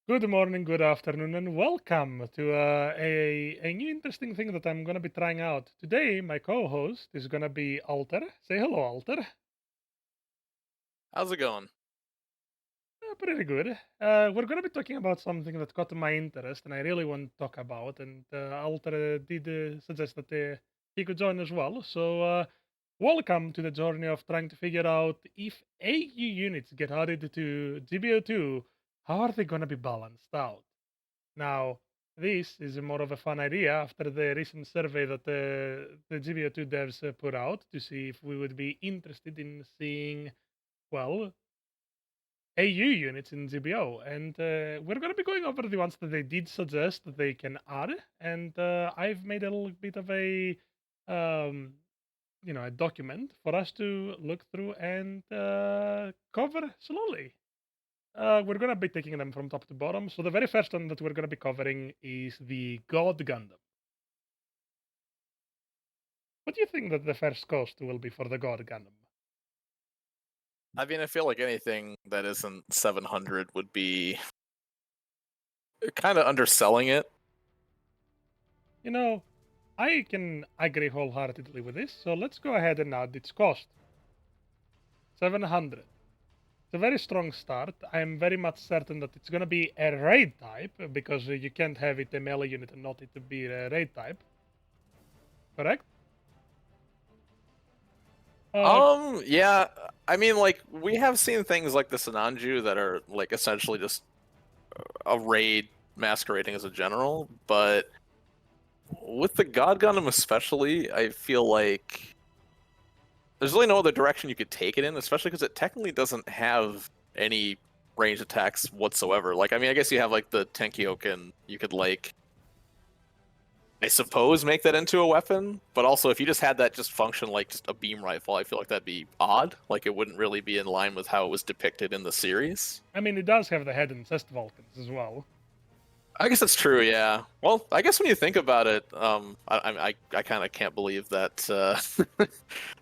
Good morning, good afternoon, and welcome to a new interesting thing that I'm going to be trying out. Today, my co host is going to be Alter. Say hello, Alter. How's it going? Pretty good. We're going to be talking about something that caught my interest and I really want to talk about. And Alter did suggest that he could join as well. So, welcome to the journey of trying to figure out if AU units get added to GBO2, how are they going to be balanced out? Now, this is more of a fun idea after the recent survey that the GBO2 devs put out to see if we would be interested in seeing, well, AU units in GBO. And we're going to be going over the ones that they did suggest that they can add. And I've made a little bit of um, a document for us to look through and cover slowly. We're gonna be taking them from top to bottom. So the very first one that we're gonna be covering is the God Gundam. What do you think that the first cost will be for the God Gundam? I mean, I feel like anything that isn't 700 would be kind of underselling it. You know, I can agree wholeheartedly with this. So let's go ahead and add its cost. 700. It's a very strong start. I am very much certain that it's gonna be a raid type because you can't have it a melee unit and not it to be a raid type. Correct? Uh, Yeah, I mean, like, we have seen things like the Sinanju that are, like, essentially just a raid masquerading as a general, but with the God Gundam especially, I feel like there's really no other direction you could take it in, especially because it technically doesn't have any range attacks whatsoever. Like, I mean, I guess you have, like, the Tenkyoken, you could, like, I suppose make that into a weapon, but also if you just had that just function like just a beam rifle, I feel like that'd be odd. Like it wouldn't really be in line with how it was depicted in the series. I mean, it does have the head and chest Vulcans as well. I guess that's true, yeah. Well, I guess when you think about it, I kind of can't believe that that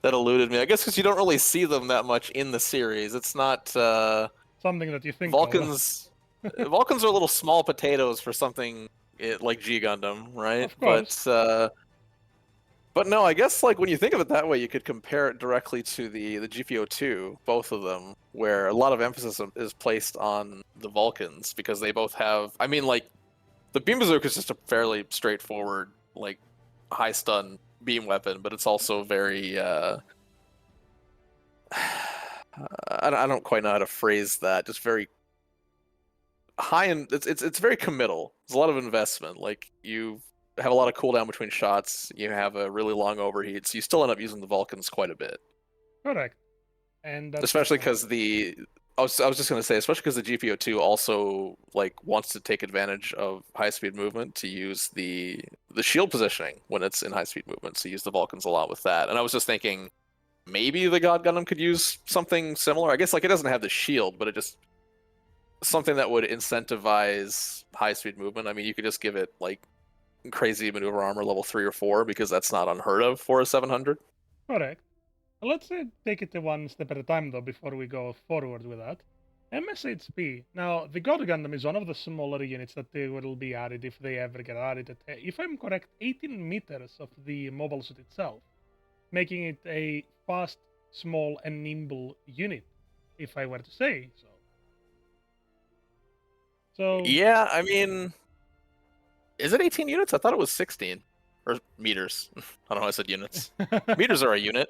eluded me. I guess because you don't really see them that much in the series. It's not Something that you think of. Vulcans. Vulcans are little small potatoes for something like G Gundam, right? Of course. But no, I guess like when you think of it that way, you could compare it directly to the GPO2, both of them, where a lot of emphasis is placed on the Vulcans because they both have. I mean, like the Beam Bazooka is just a fairly straightforward, like high stun beam weapon, but it's also very. I don't quite know how to phrase that. Just very high and it's very committal. There's a lot of investment. Like you have a lot of cooldown between shots. You have a really long overheat, so you still end up using the Vulcans quite a bit. Correct. And that's Especially because I was just gonna say, especially because the GPO2 also like wants to take advantage of high speed movement to use the shield positioning when it's in high speed movement. So you use the Vulcans a lot with that. And I was just thinking maybe the God Gundam could use something similar. I guess like it doesn't have the shield, but it just something that would incentivize high speed movement. I mean, you could just give it like crazy maneuver armor level 3 or 4 because that's not unheard of for a 700. correct. Let's take it one step at a time, though, before we go forward with that. MSHP. Now, the God Gundam is one of the smaller units that they will be added if they ever get added. At, if I'm correct, 18 meters of the mobile suit itself, making it a fast, small, and nimble unit, if I were to say so. So, Yeah, I mean, is it 18 units? I thought it was 16 or meters. I don't know. Why I said units. Meters are a unit.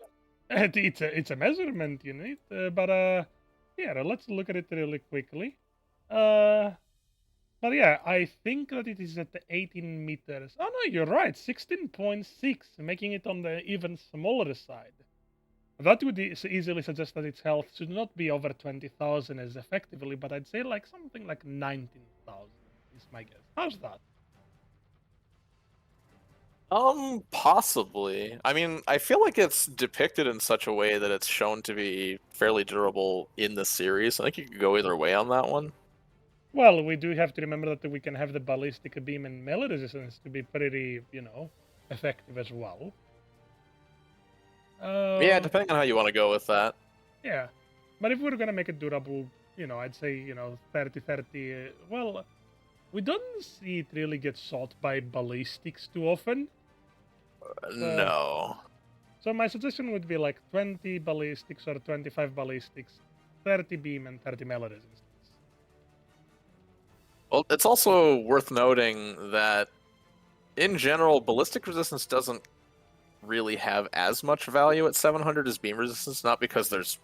it's a measurement unit, but yeah, let's look at it really quickly. Uh, but yeah, I think that it is at the 18 meters. Oh no, you're right, 16.6, making it on the even smaller side. That would easily suggest that its health should not be over 20,000 as effectively, but I'd say like something like 19,000 is my guess. How's that? Possibly. I mean, I feel like it's depicted in such a way that it's shown to be fairly durable in the series. I think you could go either way on that one. Well, we do have to remember that we can have the ballistic beam and melee resistance to be pretty, effective as well. Yeah, Uh, depending on how you want to go with that. yeah. But if we're gonna make it durable, I'd say, 30 30. Well, we don't see it really get shot by ballistics too often. So, No. so my suggestion would be like 20 ballistics or 25 ballistics, 30 beam and 30 melee resistance. Well, it's also worth noting that in general, ballistic resistance doesn't really have as much value at 700 as beam resistance, not because there's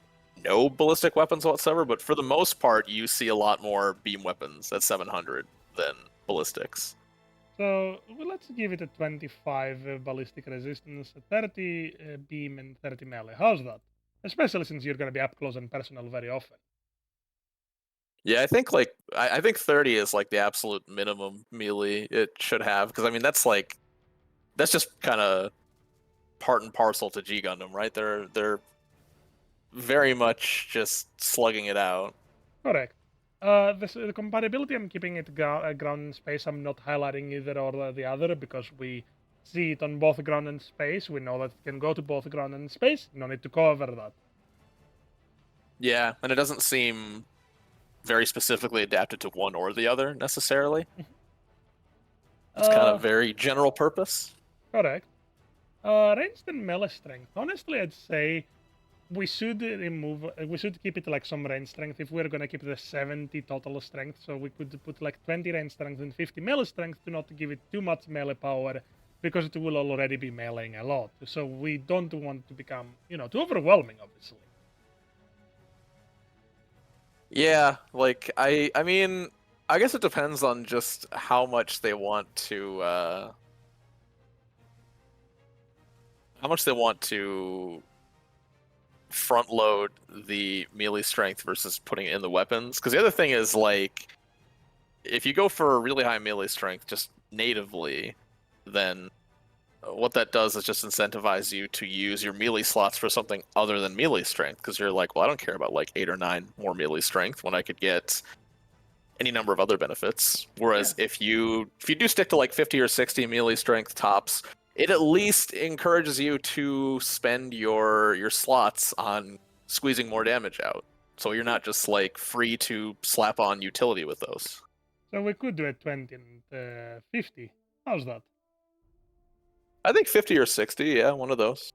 no ballistic weapons whatsoever, but for the most part, you see a lot more beam weapons at 700 than ballistics. So well, let's give it a 25 ballistic resistance, a 30 beam, and 30 melee. How's that? Especially since you're going to be up close and personal very often. Yeah, I think I think 30 is like the absolute minimum melee it should have, because I mean that's just kind of part and parcel to G Gundam, right? They're very much just slugging it out. Correct. The compatibility, I'm keeping it ground and space. I'm not highlighting either or the other because we see it on both ground and space. We know that it can go to both ground and space. No need to cover that. Yeah, and it doesn't seem very specifically adapted to one or the other necessarily. It's kind Uh, of very general purpose. correct. Ranged and melee strength. Honestly, I'd say we should remove. We should keep it like some range strength if we're gonna keep the 70 total strength. So we could put like 20 range strength and 50 melee strength to not give it too much melee power, because it will already be meleeing a lot. So we don't want to become, too overwhelming, obviously. Yeah, like I mean, I guess it depends on just how much they want to front load the melee strength versus putting it in the weapons. Because the other thing is like, if you go for a really high melee strength just natively, then what that does is just incentivize you to use your melee slots for something other than melee strength. Because you're like, well, I don't care about like 8 or 9 more melee strength when I could get any number of other benefits. Whereas Yeah. if you do stick to like 50 or 60 melee strength tops, it at least encourages you to spend your slots on squeezing more damage out. So you're not just like free to slap on utility with those. So we could do a 20 and 50. How's that? I think 50 or 60, yeah, one of those.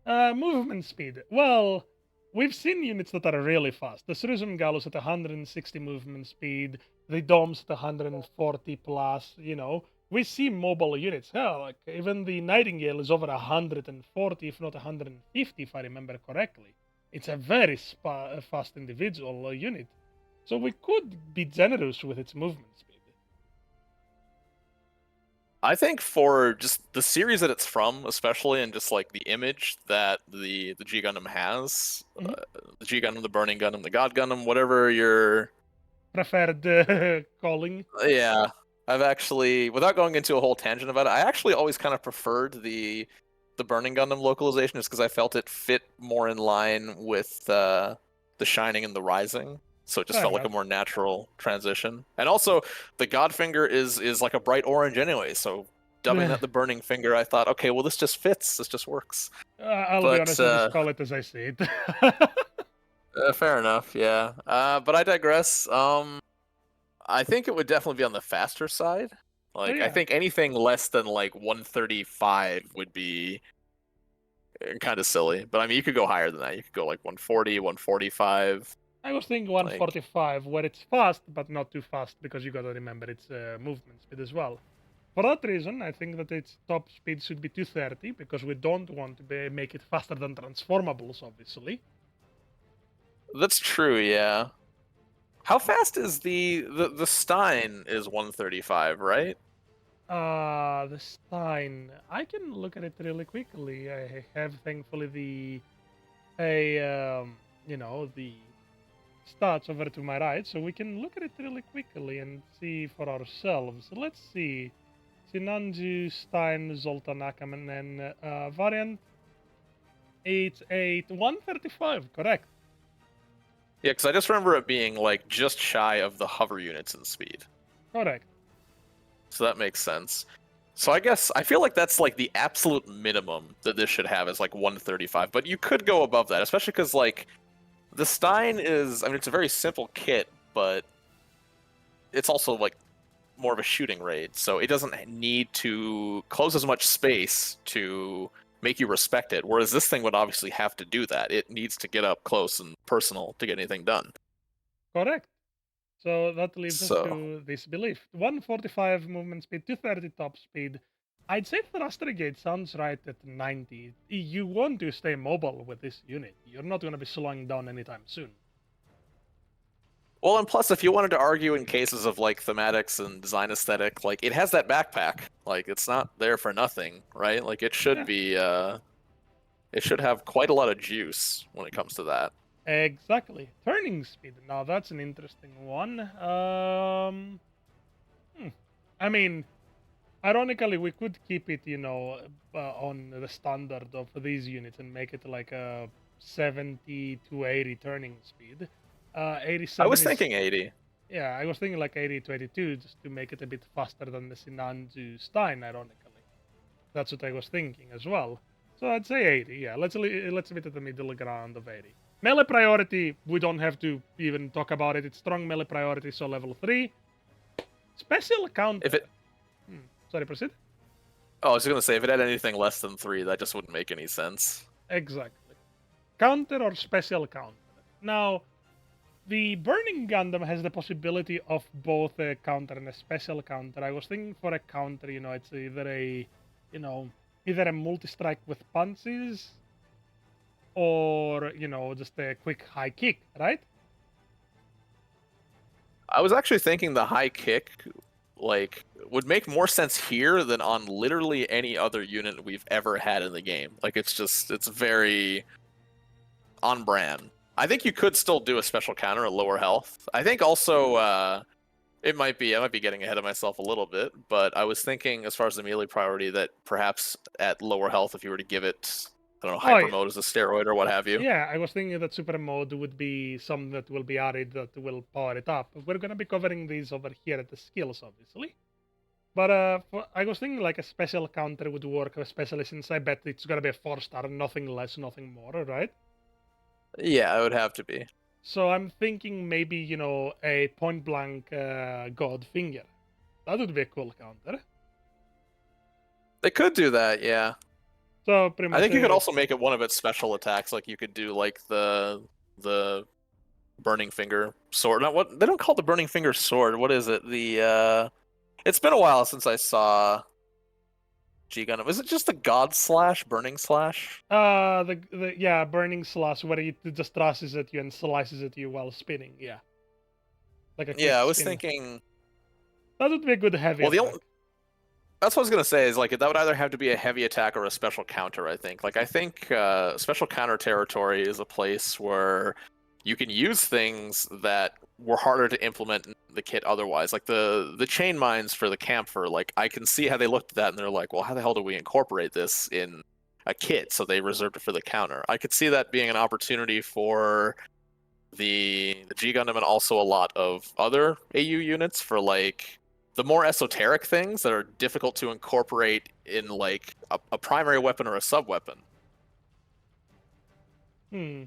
Movement speed. Well, we've seen units that are really fast. The Cerulean Gallus at 160 movement speed, the Domes at 140 plus, We see mobile units. Hell, like even the Nightingale is over 140, if not 150, if I remember correctly. It's a very fast individual unit. So we could be generous with its movement speed. I think for just the series that it's from, especially, and just like the image that the G Gundam has, Mhm. the G Gundam, the Burning Gundam, the God Gundam, whatever you're, Preferred calling. yeah, I've actually, without going into a whole tangent about it, I actually always kind of preferred the Burning Gundam localization, just because I felt it fit more in line with the Shining and the Rising. So it just Fair felt like a enough. more natural transition. And also, the Godfinger is like a bright orange anyway, so dubbing that the Burning Finger, I thought, okay, well, this just fits. This just works. I'll be But honest, I just call it as I see it. fair enough, yeah. But I digress. I think it would definitely be on the faster side. So Like, I yeah, think anything less than like 135 would be kind of silly. But I mean, you could go higher than that. You could go like 140, 145. I was thinking Like, 145, where it's fast, but not too fast, because you gotta remember its movement speed as well. For that reason, I think that its top speed should be 230, because we don't want to make it faster than Transformables, obviously. that's true, yeah. How fast is the Stein is 135, right? The Stein. I can look at it really quickly. I have, thankfully, the stats over to my right, so we can look at it really quickly and see for ourselves. Let's see. Sinanju, Stein, Zoltan Ackerman, and variant 135, correct. Yeah, because I just remember it being like just shy of the hover units in speed. Correct. So that makes sense. So I guess I feel like that's like the absolute minimum that this should have is like 135, but you could go above that, especially because like the Stein is, I mean, it's a very simple kit, but it's also like more of a shooting raid, so it doesn't need to close as much space to make you respect it. Whereas this thing would obviously have to do that. It needs to get up close and personal to get anything done. Correct. So that leads us So to this belief. 145 movement speed, 230 top speed. I'd say Thrust Brigade sounds right at 90. You want to stay mobile with this unit. You're not going to be slowing down anytime soon. well, and plus, if you wanted to argue in cases of like thematics and design aesthetic, like it has that backpack. Like it's not there for nothing, right? Like it should Yeah, be. It should have quite a lot of juice when it comes to that. exactly. Turning speed. Now that's an interesting one. I mean, ironically, we could keep it, on the standard of these units and make it like a 70 to 80 turning speed. I 87 was is, thinking 80. yeah, I was thinking like 80 to 82 just to make it a bit faster than the Sinanju Stein, ironically. That's what I was thinking as well. So I'd say 80, yeah. Let's meet at the middle ground of 80. Melee priority, we don't have to even talk about it. It's strong melee priority, so level 3. Special counter. If it, Sorry, proceed. oh, I was gonna say if it had anything less than 3, that just wouldn't make any sense. Exactly. Counter or special counter. Now, the Burning Gundam has the possibility of both a counter and a special counter. I was thinking for a counter, it's either a multi-strike with punches or, just a quick high kick, right? I was actually thinking the high kick, like, would make more sense here than on literally any other unit we've ever had in the game. Like, it's very on brand. I think you could still do a special counter at lower health. I think also, I might be getting ahead of myself a little bit, but I was thinking as far as the melee priority that perhaps at lower health, if you were to give it, I don't know, Oh, hyper mode as a steroid or what have you. yeah, I was thinking that super mode would be something that will be added that will power it up. We're going to be covering these over here at the skills, obviously. But I was thinking like a special counter would work, especially since I bet it's going to be a 4-star, nothing less, nothing more, right? Yeah, it would have to be. So I'm thinking maybe, a point blank God finger. That would be a cool counter. They could do that, yeah. So pretty much. I think you could also make it one of its special attacks. Like you could do like the burning finger sword. Not what they don't call it the burning finger sword. What is it? It's been a while since I saw G Gundam. Is it just the God Slash, Burning Slash? Yeah, burning slash where it just thrushes at you and slices at you while spinning. Yeah, like a quick Yeah, I was spin. thinking. That would be a good heavy Well, attack. that's what I was gonna say. Is like that would either have to be a heavy attack or a special counter. I think. Like I think special counter territory is a place where you can use things that were harder to implement in the kit otherwise. Like the chain mines for the camphor, like I can see how they looked at that and they're like, well, how the hell do we incorporate this in a kit? So they reserved it for the counter. I could see that being an opportunity for the G Gundam and also a lot of other AU units for like the more esoteric things that are difficult to incorporate in like a primary weapon or a sub weapon. Hmm.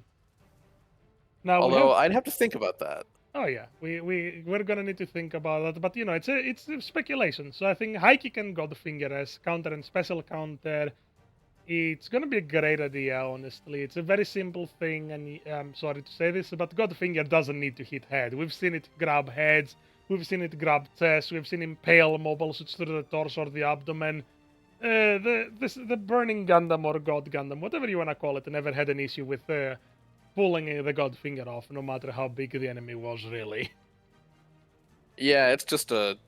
Now we Although have. I'd have to think about that. Oh yeah, we're gonna need to think about that, but it's a speculation. So I think high kick and Godfinger as counter and special counter. It's gonna be a great idea, honestly. It's a very simple thing, and I'm sorry to say this, but Godfinger doesn't need to hit head. We've seen it grab heads, we've seen it grab chest, we've seen impale mobile suits through the torso or the abdomen. The Burning Gundam or God Gundam, whatever you wanna call it, never had an issue with pulling the Godfinger off, no matter how big the enemy was, really. Yeah, it's just a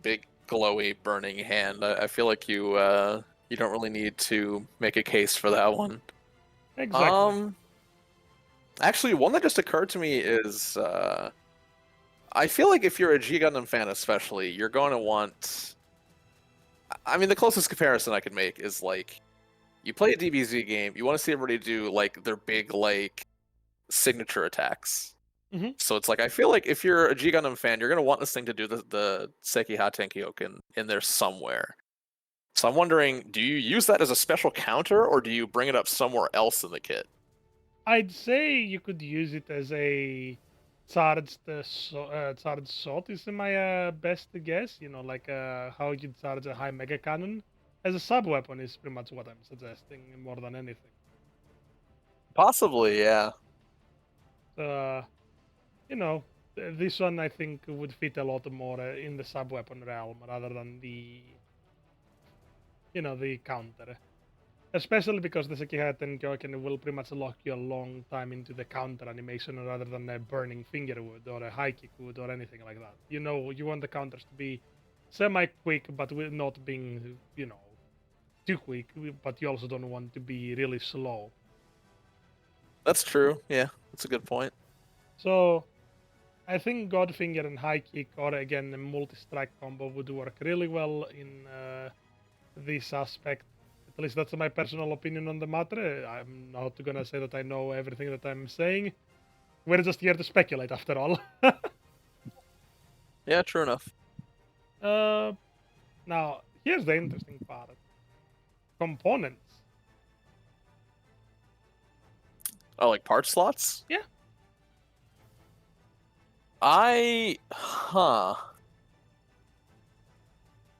big glowy burning hand. I feel like you don't really need to make a case for that one. Exactly. Actually, one that just occurred to me is I feel like if you're a G Gundam fan, especially, you're going to want. I mean, the closest comparison I could make is like you play a DBZ game, you want to see everybody do like their big like signature attacks. Hmm. So it's like I feel like if you're a G Gundam fan, you're gonna want this thing to do the Sekiha Tenkyoken in there somewhere. So I'm wondering, do you use that as a special counter, or do you bring it up somewhere else in the kit? I'd say you could use it as a charged charged sword is my best guess. You know, like how you charge a high mega cannon as a sub weapon is pretty much what I'm suggesting more than anything. Possibly, yeah. So, you know, this one I think would fit a lot more in the sub weapon realm rather than the the counter. Especially because the Sekihaten Kyoken will pretty much lock you a long time into the counter animation rather than a burning finger wood or a high kick wood or anything like that. You know, you want the counters to be semi-quick, but with not being, too quick, but you also don't want to be really slow. That's true. Yeah, that's a good point. So, I think Godfinger and high kick or again a multi-strike combo would work really well in this aspect. At least that's my personal opinion on the matter. I'm not gonna say that I know everything that I'm saying. We're just here to speculate, after all. Yeah, true enough. uh, Now, here's the interesting part: components. Oh, like part slots? Yeah, Huh.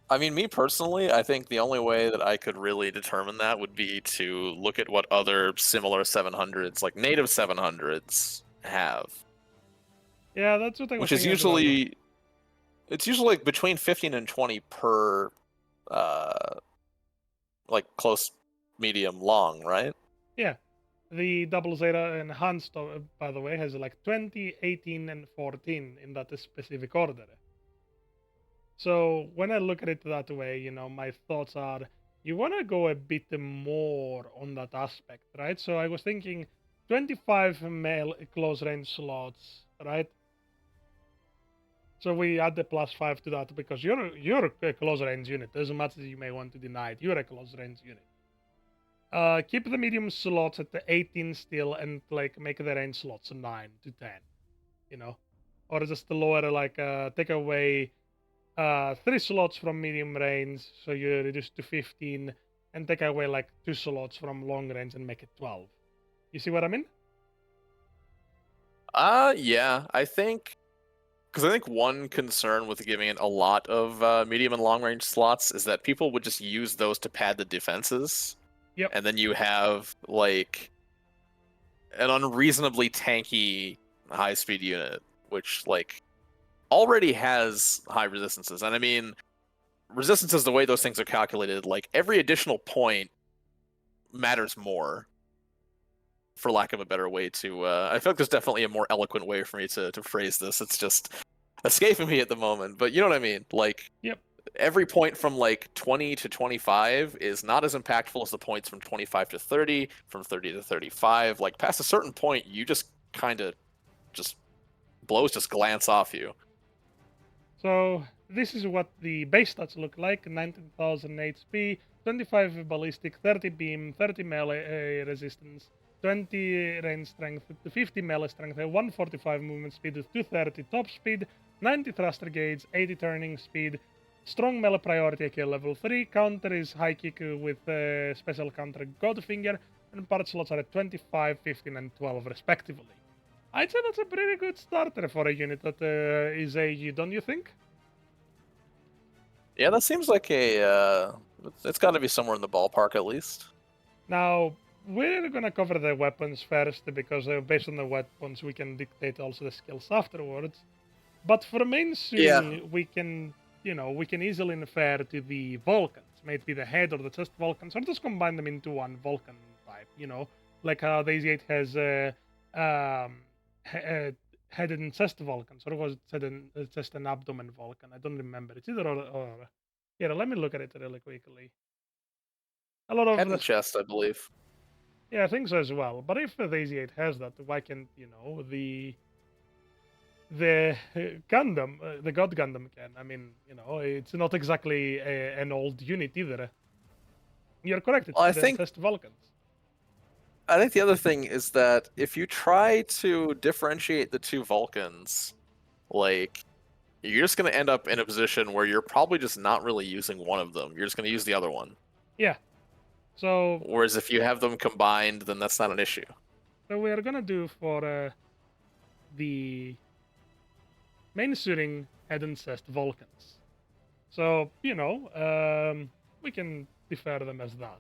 I mean, me personally, I think the only way that I could really determine that would be to look at what other similar 700s, like native 700s, have. yeah, that's what I was Which is thinking as well. usually like between 15 and 20 per, uh, like close, medium, long, right? Yeah, the double Zeta enhanced, by the way, has like 20, 18, and 14 in that specific order. So when I look at it that way, my thoughts are you want to go a bit more on that aspect, right? So I was thinking 25 male close range slots, right? So we add the +5 to that because you're a close range unit. As much as you may want to deny it, you're a close range unit. Keep the medium slots at the 18 still, and like make the range slots 9 to 10. You know, or just the lower like take away 3 slots from medium range, so you reduce to 15, and take away like 2 slots from long range and make it 12. You see what I mean? Yeah, because I think one concern with giving it a lot of medium and long range slots is that people would just use those to pad the defenses, Yep. and then you have like an unreasonably tanky high speed unit, which like already has high resistances. And I mean, resistances, the way those things are calculated, like every additional point matters more, for lack of a better way to. I feel like there's definitely a more eloquent way for me to phrase this. It's just escaping me at the moment, but you know what I mean. Like Yep. every point from like 20 to 25 is not as impactful as the points from 25 to 30, from 30 to 35. Like past a certain point, you just kind of just blows just glance off you. So this is what the base stats look like: 19,000 HP, 25 ballistic, 30 beam, 30 melee resistance, 20 range strength, 50 melee strength, 145 movement speed, 230 top speed, 90 thruster gauge, 80 turning speed, strong melee priority AK level 3, counter is high kick with special counter Godfinger, and part slots are at 25, 15, and 12 respectively. I'd say that's a pretty good starter for a unit that is AG, don't you think? Yeah, that seems like a. It's got to be somewhere in the ballpark at least. Now, we're gonna cover the weapons first because based on the weapons, we can dictate also the skills afterwards. But for main Yeah, swing, we can easily infer to the Vulcans, maybe the head or the chest Vulcans, or just combine them into one Vulcan type. Like how the AZ8 has head and chest Vulcans, or was it chest and abdomen Vulcan? I don't remember. It's either or. Here, let me look at it really quickly. A lot of head the and chest, I believe. Yeah, I think so as well. But if the AZ8 has that, why can't the Gundam, the God Gundam can? I mean, it's not exactly an old unit either. You're correct. It's Well, head and chest Vulcans. I think the other thing is that if you try to differentiate the two Vulcans, like you're just going to end up in a position where you're probably just not really using one of them. You're just going to use the other one. Yeah. So, Whereas if you have them combined, then that's not an issue. so we are gonna do for the main suiting hadn't said Vulcans. So, we can defer them as that.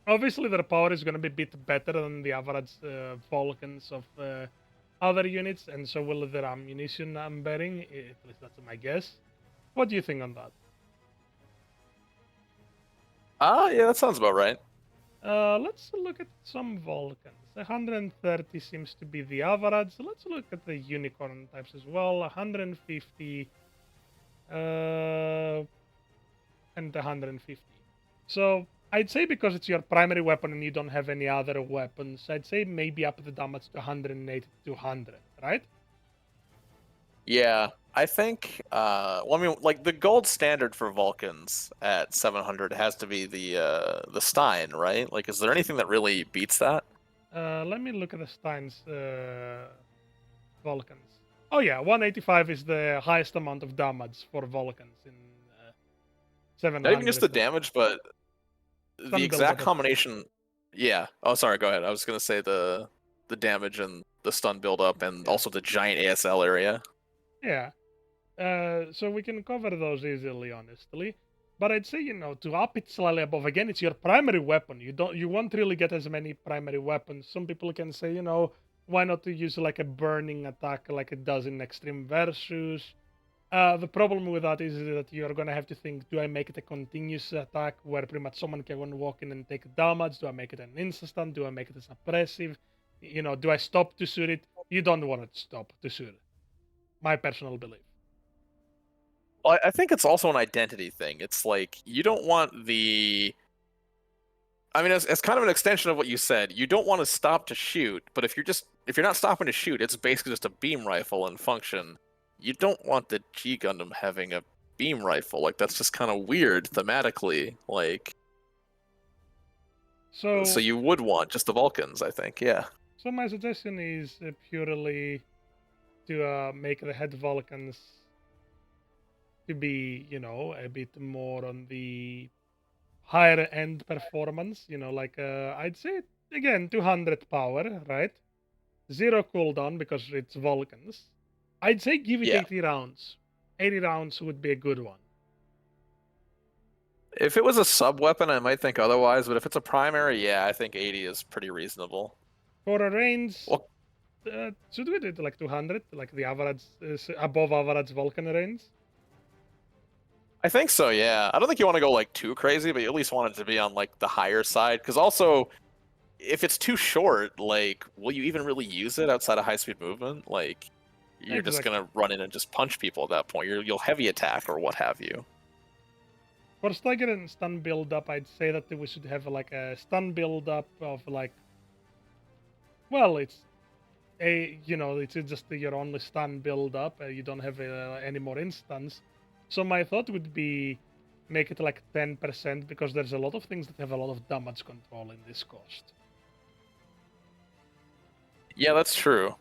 Obviously, their power is going to be a bit better than the average Vulcans of other units, and so will their ammunition, I'm betting. At least that's my guess. What do you think on that? Yeah, that sounds about right. Let's look at some Vulcans. 130 seems to be the average. Let's look at the unicorn types as well. 150 and 150. So I'd say because it's your primary weapon and you don't have any other weapons, I'd say maybe up the damage to 180 to 200, right? Yeah, I think. Well, I mean, like the gold standard for Vulcans at 700 has to be the Stein, right? Like, is there anything that really beats that? Let me look at the Stein's Vulcans. Oh yeah, 185 is the highest amount of damage for Vulcans in Not even 700. just the damage, but the Stun exact buildup as well. combination. Yeah. Oh, sorry. Go ahead. I was gonna say the damage and the stun buildup, and Yeah. also the giant ASL area. Yeah. So we can cover those easily, honestly. But I'd say, to up it slightly above, again, it's your primary weapon. You won't really get as many primary weapons. Some people can say, why not to use like a burning attack like it does in Extreme Versus? The problem with that is that you're gonna have to think, do I make it a continuous attack where pretty much someone can walk in and take damage? Do I make it an instant? Do I make it a suppressive? Do I stop to shoot it? You don't want to stop to shoot it. My personal belief. Well, I think it's also an identity thing. It's like you don't want the. I mean, it's kind of an extension of what you said. You don't want to stop to shoot, but if you're not stopping to shoot, it's basically just a beam rifle in function. You don't want the G Gundam having a beam rifle. Like that's just kind of weird thematically. Like so So, you would want just the Vulcans, I think. Yeah. so my suggestion is purely to make the head Vulcans to be, a bit more on the higher end performance. Like I'd say again 200 power, right? Zero cooldown because it's Vulcans. I'd say give it Yeah. 80 rounds. 80 rounds would be a good one. If it was a sub weapon, I might think otherwise, but if it's a primary, yeah, I think 80 is pretty reasonable. For a range, Well, should we do it like 200, like the average, above average Vulcan range? I think so, yeah. I don't think you want to go like too crazy, but you at least want it to be on like the higher side. Because also, if it's too short, like, will you even really use it outside of high speed movement? Like, you're just Exactly. gonna run in and just punch people at that point. You'll heavy attack or what have you. For stagger and stun build up, I'd say that we should have like a stun build up of like, well, it's just your only stun build up. You don't have any more instants. So my thought would be make it like 10% because there's a lot of things that have a lot of damage control in this cost. Yeah, that's true.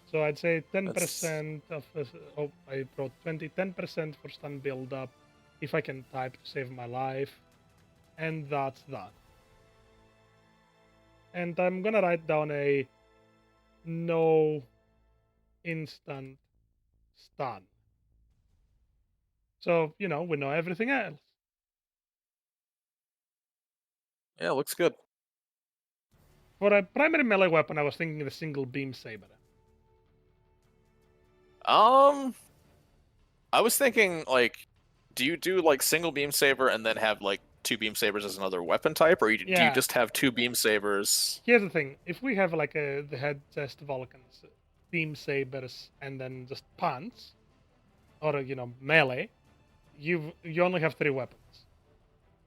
So I'd say That's 10% of, I wrote 10% for stun build up if I can type to save my life. And that's that. And I'm gonna write down a no instant stun. So, we know everything else. yeah, looks good. For a primary melee weapon, I was thinking the single beam saber. Um, I was thinking like, do you do like single beam saber and then have like two beam sabers as another weapon type, or do you Yeah. just have two beam sabers? Here's the thing: if we have like the head chest Vulcans, beam sabers, and then just pants, or melee, you only have three weapons.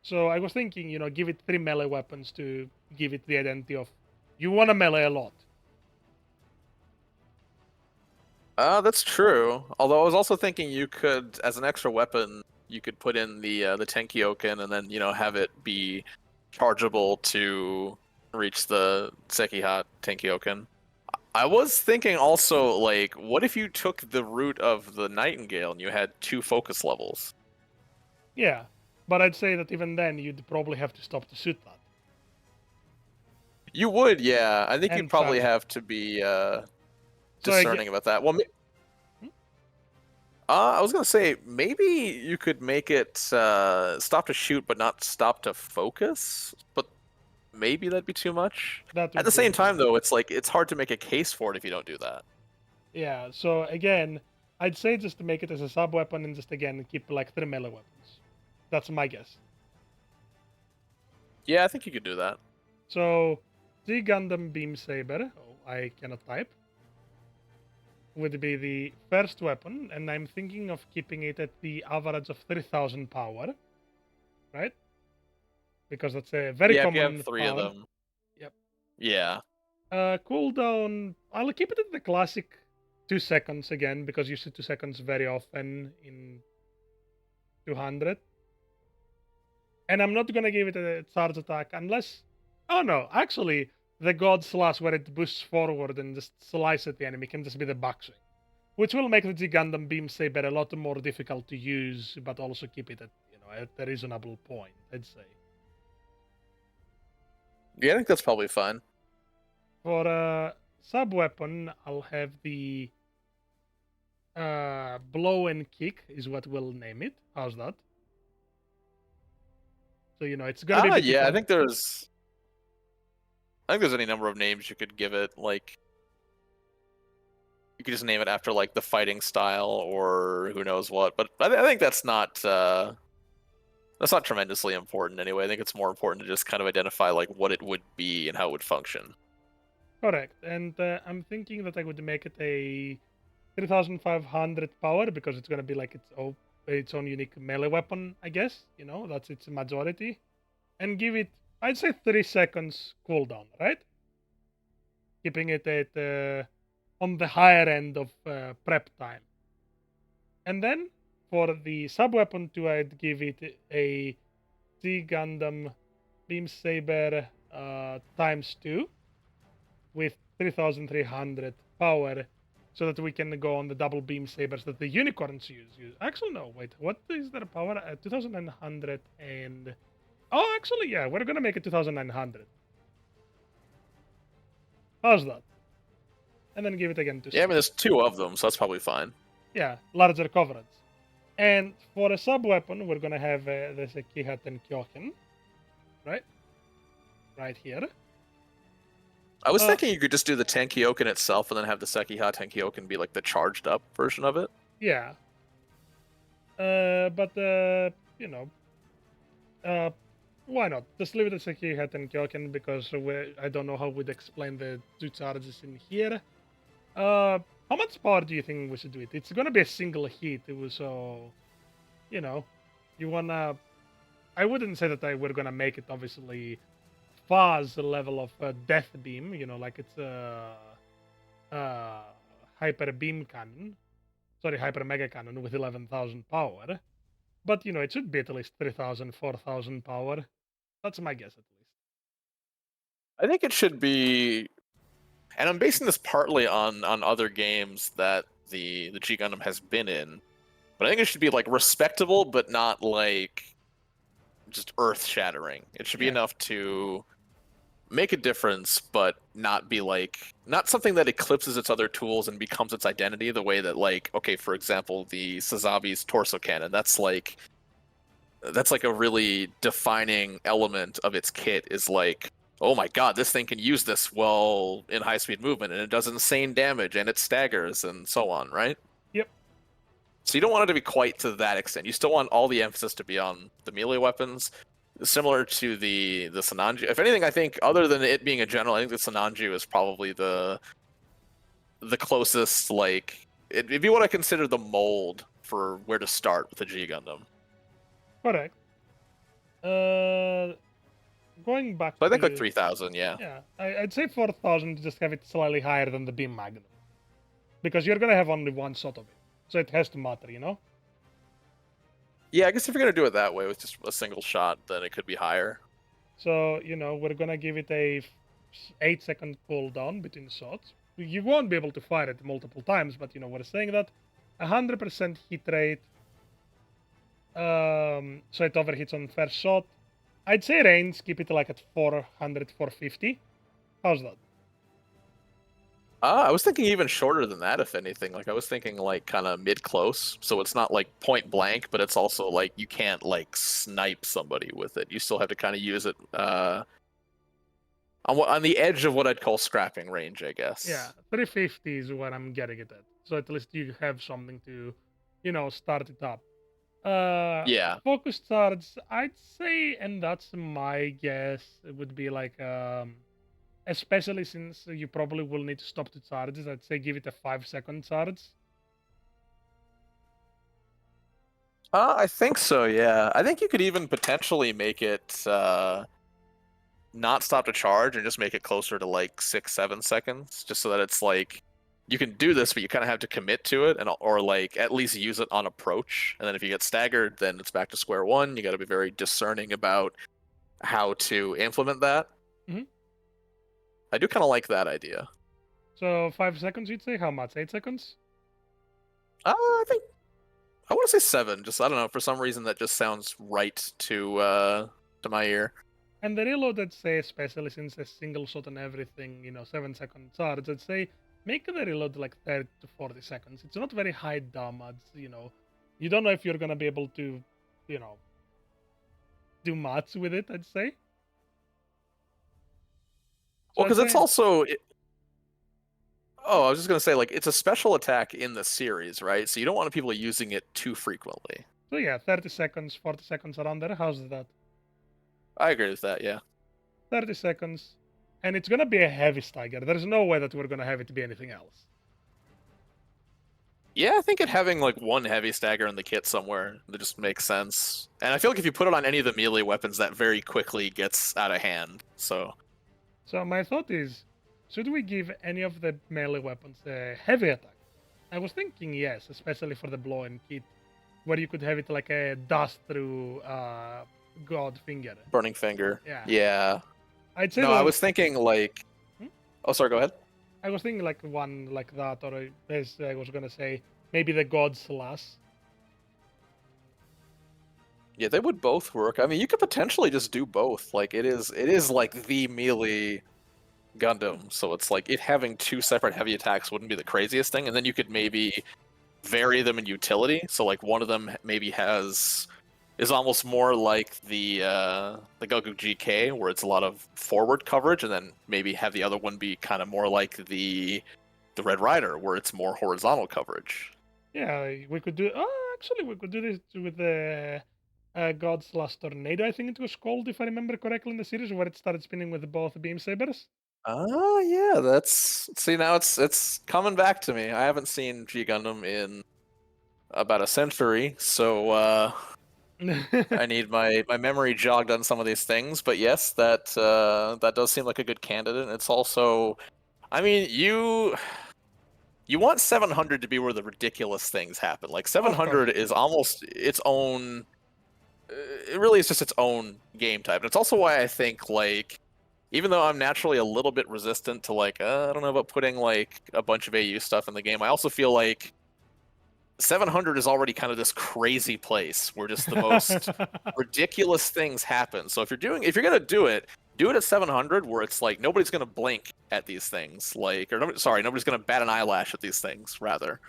So I was thinking, give it three melee weapons to give it the identity of you want to melee a lot. That's true. Although I was also thinking you could, as an extra weapon, you could put in the Tenkyoken and then have it be chargeable to reach the Sekiha Tenkyoken. I was thinking also like, what if you took the route of the Nightingale and you had two focus levels? Yeah, but I'd say that even then you'd probably have to stop to shoot that You would, yeah. I think you'd and probably charge it. have to be So I get discerning about that. Well, I was gonna say maybe you could make it stop to shoot, but not stop to focus. But maybe that'd be too much. That At the would be same time, interesting. though, it's like it's hard to make a case for it if you don't do that. Yeah, so again, I'd say just to make it as a sub weapon and just again keep like 3 melee weapons. That's my guess. Yeah, I think you could do that. So the Gundam Beam Saber, oh, I cannot type, would be the first weapon, and I'm thinking of keeping it at the average of 3000 power, right? Because that's a very Yeah, if you have common three of power. them. Yep. Yeah. Cooldown, I'll keep it at the classic 2 seconds again, because you see 2 seconds very often in 200. And I'm not gonna give it a charge attack unless. Oh no, actually, the God Slash where it boosts forward and just slice at the enemy can just be the backswing, which will make the G Gundam Beam Saber a lot more difficult to use, but also keep it at at a reasonable point, I'd say. Yeah, I think that's probably fine. For a sub weapon, I'll have the blow and kick is what we'll name it. How's that? So it's gonna be a bit Yeah, different. I think there's any number of names you could give it. Like you could just name it after like the fighting style or who knows what. But I think that's not tremendously important anyway. I think it's more important to just kind of identify like what it would be and how it would function. Correct. And I'm thinking that I would make it a 3500 power because it's gonna be like its own unique melee weapon, I guess. That's its majority, and give it, I'd say, 3 seconds cooldown, right? Keeping it at on the higher end of prep time. And then for the sub weapon 2, I'd give it a T Gundam Beam Saber times 2 with 3300 power so that we can go on the double beam sabers that the unicorns use. Actually, no, wait, what is their power? 2900 and. Oh, actually, yeah, we're gonna make it 2900. How's that? And then give it again to Yeah, I sub. mean there's two of them, so that's probably fine. Yeah, larger coverage. And for a sub weapon, we're gonna have the Sekihaten Kyoken, right? Right here. I was Uh, thinking you could just do the Tenkyoken itself and then have the Sekiha Tenkyoken be like the charged up version of it. yeah. But you know, uh, why not? Just leave it as Sekihaten Kyoken because I don't know how we'd explain the two charges in here. How much power do you think we should do it? It's gonna be a single hit, so you know, you wanna. I wouldn't say that we're gonna make it obviously Faz level of death beam. Like it's uh, hyper beam cannon. Sorry, hyper mega cannon with 11,000 power. But it should be at least 3,000, 4,000 power. That's my guess at least. I think it should be, and I'm basing this partly on other games that the G Gundam has been in, but I think it should be like respectable, but not like just earth shattering. It should be Yeah, enough to make a difference, but not be like not something that eclipses its other tools and becomes its identity. The way that like okay, for example, the Sazabi's torso cannon. That's like a really defining element of its kit is like, oh my god, this thing can use this well in high speed movement and it does insane damage and it staggers and so on, right? yep, So you don't want it to be quite to that extent. You still want all the emphasis to be on the melee weapons, similar to the Sananju. If anything, I think other than it being a general, I think the Sananju is probably the closest. Like it'd be what I consider the mold for where to start with the G Gundam. correct. Uh, Going back So I think like to 3,000, yeah. yeah, I'd say 4,000 to just have it slightly higher than the beam magnum because you're gonna have only one shot of it, so it has to matter. Yeah, I guess if you're gonna do it that way with just a single shot, then it could be higher. So we're gonna give it a 8-second cooldown between shots. You won't be able to fire it multiple times, but we're saying that 100% hit rate. So it overhits on first shot. I'd say range, keep it like at 400, 450. How's that? I was thinking even shorter than that, if anything. Like I was thinking like kind of mid close, so it's not like point blank, but it's also like you can't like snipe somebody with it. You still have to kind of use it on the edge of what I'd call scrapping range, I Yeah, guess. 350 is what I'm getting it at. So at least you have something to, start it up. Yeah. Focus charge, I'd say, and that's my guess, it would be like, especially since you probably will need to stop to charge it, I'd say give it a 5 second charge. I think so. Yeah, I think you could even potentially make it not stop to charge and just make it closer to like 6, 7 seconds, just so that it's like you can do this, but you kind of have to commit to it, and or like at least use it on approach. And then if you get staggered, then it's back to square one. You got to be very discerning about how to implement that. Hmm. I do kind of like that idea. So 5 seconds, you'd say? How much? 8 seconds? I think I want to say seven. Just I don't know. For some reason, that just sounds right to my ear. And the reload, I'd say, especially since a single shot and everything, 7 second charge, I'd say make the reload like 30 to 40 seconds. It's not very high damage. You don't know if you're gonna be able to, you know, do much with it, I'd say. So Well, I'd because it's say, also oh, I was just gonna say, like, it's a special attack in the series, right? So you don't want people using it too frequently. so yeah, 30 seconds, 40 seconds around there. How's that? I agree with that, yeah. 30 seconds. And it's gonna be a heavy stagger. There's no way that we're gonna have it be anything else. Yeah, I think it having like one heavy stagger in the kit somewhere that just makes sense. And I feel like if you put it on any of the melee weapons, that very quickly gets out of hand. So So my thought is, should we give any of the melee weapons a heavy attack? I was thinking yes, especially for the blow-in kit, where you could have it like a dust through God finger. Burning Finger. Yeah, Yeah. I'd say No, I the. was thinking like Hmm? oh sorry, go ahead. I was thinking like one like that, or as I was gonna say, maybe the God slash. Yeah, they would both work. I mean, you could potentially just do both. Like it is like the melee Gundam, so it's like it having two separate heavy attacks wouldn't be the craziest thing, and then you could maybe vary them in utility. So like one of them maybe is almost more like the Goku GK, where it's a lot of forward coverage, and then maybe have the other one be kind of more like the Red Rider, where it's more horizontal coverage. Yeah, we could do. Oh, actually, we could do this with the God slash tornado. I think it was called, if I remember correctly, in the series where it started spinning with both beam sabers. Oh yeah, that's see now it's coming back to me. I haven't seen G Gundam in about a century, so I need my memory jogged on some of these things. But yes, that does seem like a good candidate. And it's also, I mean, you want 700 to be where the ridiculous things happen. Like Of course. 700 is almost its own. It really is just its own game type. And it's also why I think like, even though I'm naturally a little bit resistant to like, I don't know about putting like a bunch of AU stuff in the game. I also feel like 700 is already kind of this crazy place where just the most ridiculous things happen. So if you're gonna do it at 700 where it's like nobody's gonna blink at these things, like nobody's gonna bat an eyelash at these things. Rather,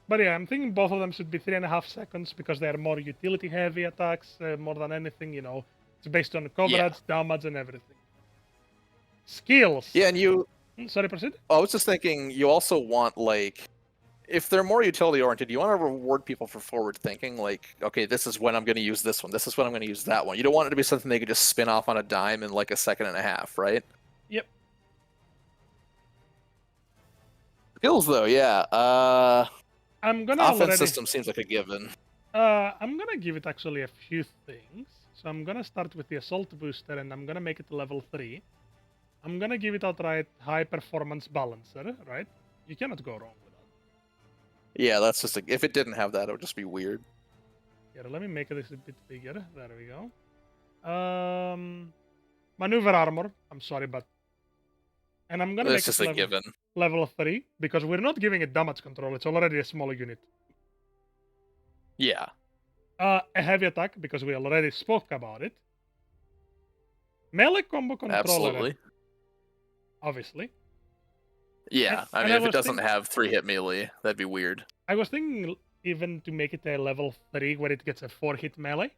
But yeah, I'm thinking both of them should be 3.5 seconds because they are more utility heavy attacks, more than anything. It's based on yeah, coverage, damage, and everything. Skills. yeah. And you, Sorry, proceed. I was just thinking, you also want like if they're more utility oriented, you want to reward people for forward thinking. Like, okay, this is when I'm going to use this one. This is when I'm going to use that one. You don't want it to be something they could just spin off on a dime in like a second and a half, right? Yep. Skills though, yeah. I'm gonna Offense already. system seems like a given. I'm gonna give it actually a few things. So I'm gonna start with the assault booster, and I'm gonna make it level 3. I'm gonna give it outright high performance balancer. Right? You cannot go wrong with that. Yeah, that's just if it didn't have that, it would just be weird. Here, let me make this a bit bigger. There we go. Maneuver armor. I'm sorry, but and I'm gonna It's make it just a given. level 3 because we're not giving it damage control. It's already a small unit. Yeah, A heavy attack because we already spoke about it. Melee combo controller, absolutely. obviously. Yeah, I And mean, if it doesn't have 3-hit melee, that'd be weird. I was thinking even to make it a level 3 where it gets a 4-hit melee.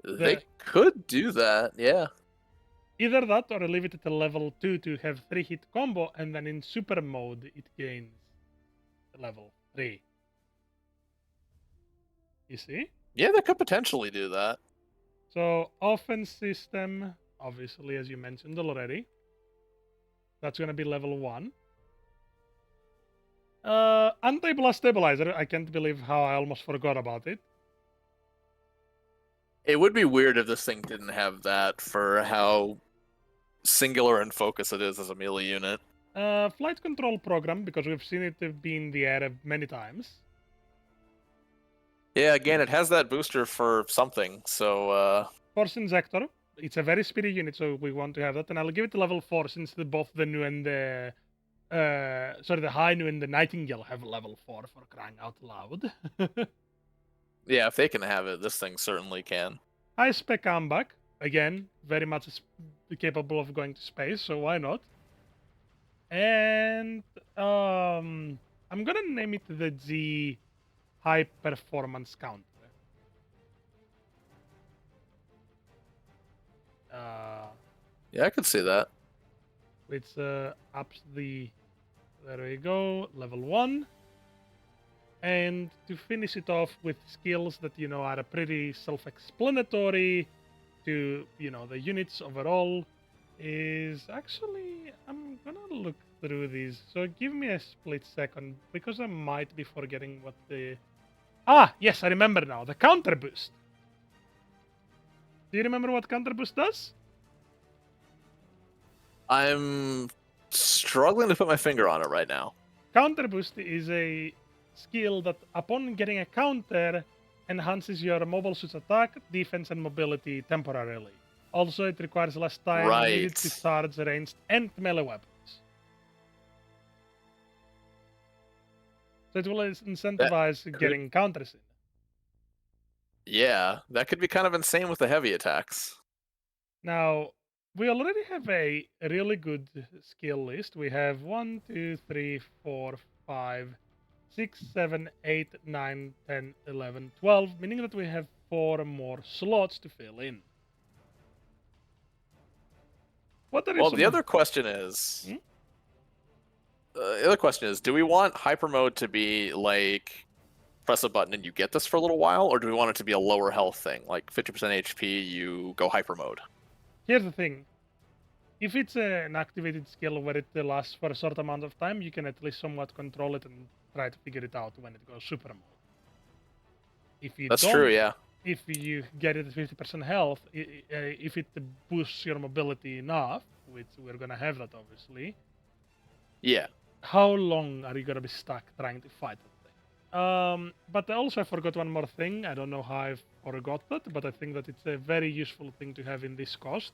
They The could do that, yeah. Either that or leave it at a level 2 to have 3-hit combo, and then in super mode it gains level 3. You see? Yeah, they could potentially do that. So offense system, obviously, as you mentioned already, that's gonna be level 1. Anti-blast stabilizer, I can't believe how I almost forgot about it. It would be weird if this thing didn't have that for how singular and focused it is as a melee unit. Flight control program, because we've seen it be in the air many times. Yeah, again, it has that booster for something, so Force Injector, it's a very speedy unit, so we want to have that. And I'll give it a level 4 since both the Nu and the the High Nu and the Nightingale have level 4 for crying out loud. yeah, if they can have it, this thing certainly can. High spec comeback, again, very much capable of going to space, so why not? And I'm gonna name it the G High Performance Counter. Uh, Yeah, I could see that. which ups the, there we go, level 1. And to finish it off with skills that are pretty self-explanatory to the units overall, is actually, I'm gonna look through these, so give me a split second because I might be forgetting what the yes, I remember now, the counter boost. Do you remember what counter boost does? I'm struggling to put my finger on it right now. Counter boost is a skill that, upon getting a counter, enhances your mobile suit's attack, defense, and mobility temporarily. Also, it requires less time needed to Right. charge ranged and melee weapons. So it will That incentivize could, getting counters in. yeah, that could be kind of insane with the heavy attacks. Now, we already have a really good skill list. We have 1, 2, 3, 4, 5, 6, 7, 8, 9, 10, 11, 12, meaning that we have 4 more slots to fill in. What are Well, the some of... other question is, Hmm? do we want hyper mode to be like press a button and you get this for a little while, or do we want it to be a lower health thing, like 50% HP, you go hyper mode? Here's the thing. If it's an activated skill where it lasts for a short amount of time, you can at least somewhat control it and try to figure it out when it goes super mode. If you That's true, don't, yeah. if you get it at 50% health, if it boosts your mobility enough, which we're gonna have that obviously, Yeah. how long are you gonna be stuck trying to fight that thing? But also I forgot one more thing. I don't know how I forgot that, but I think that it's a very useful thing to have in this cost.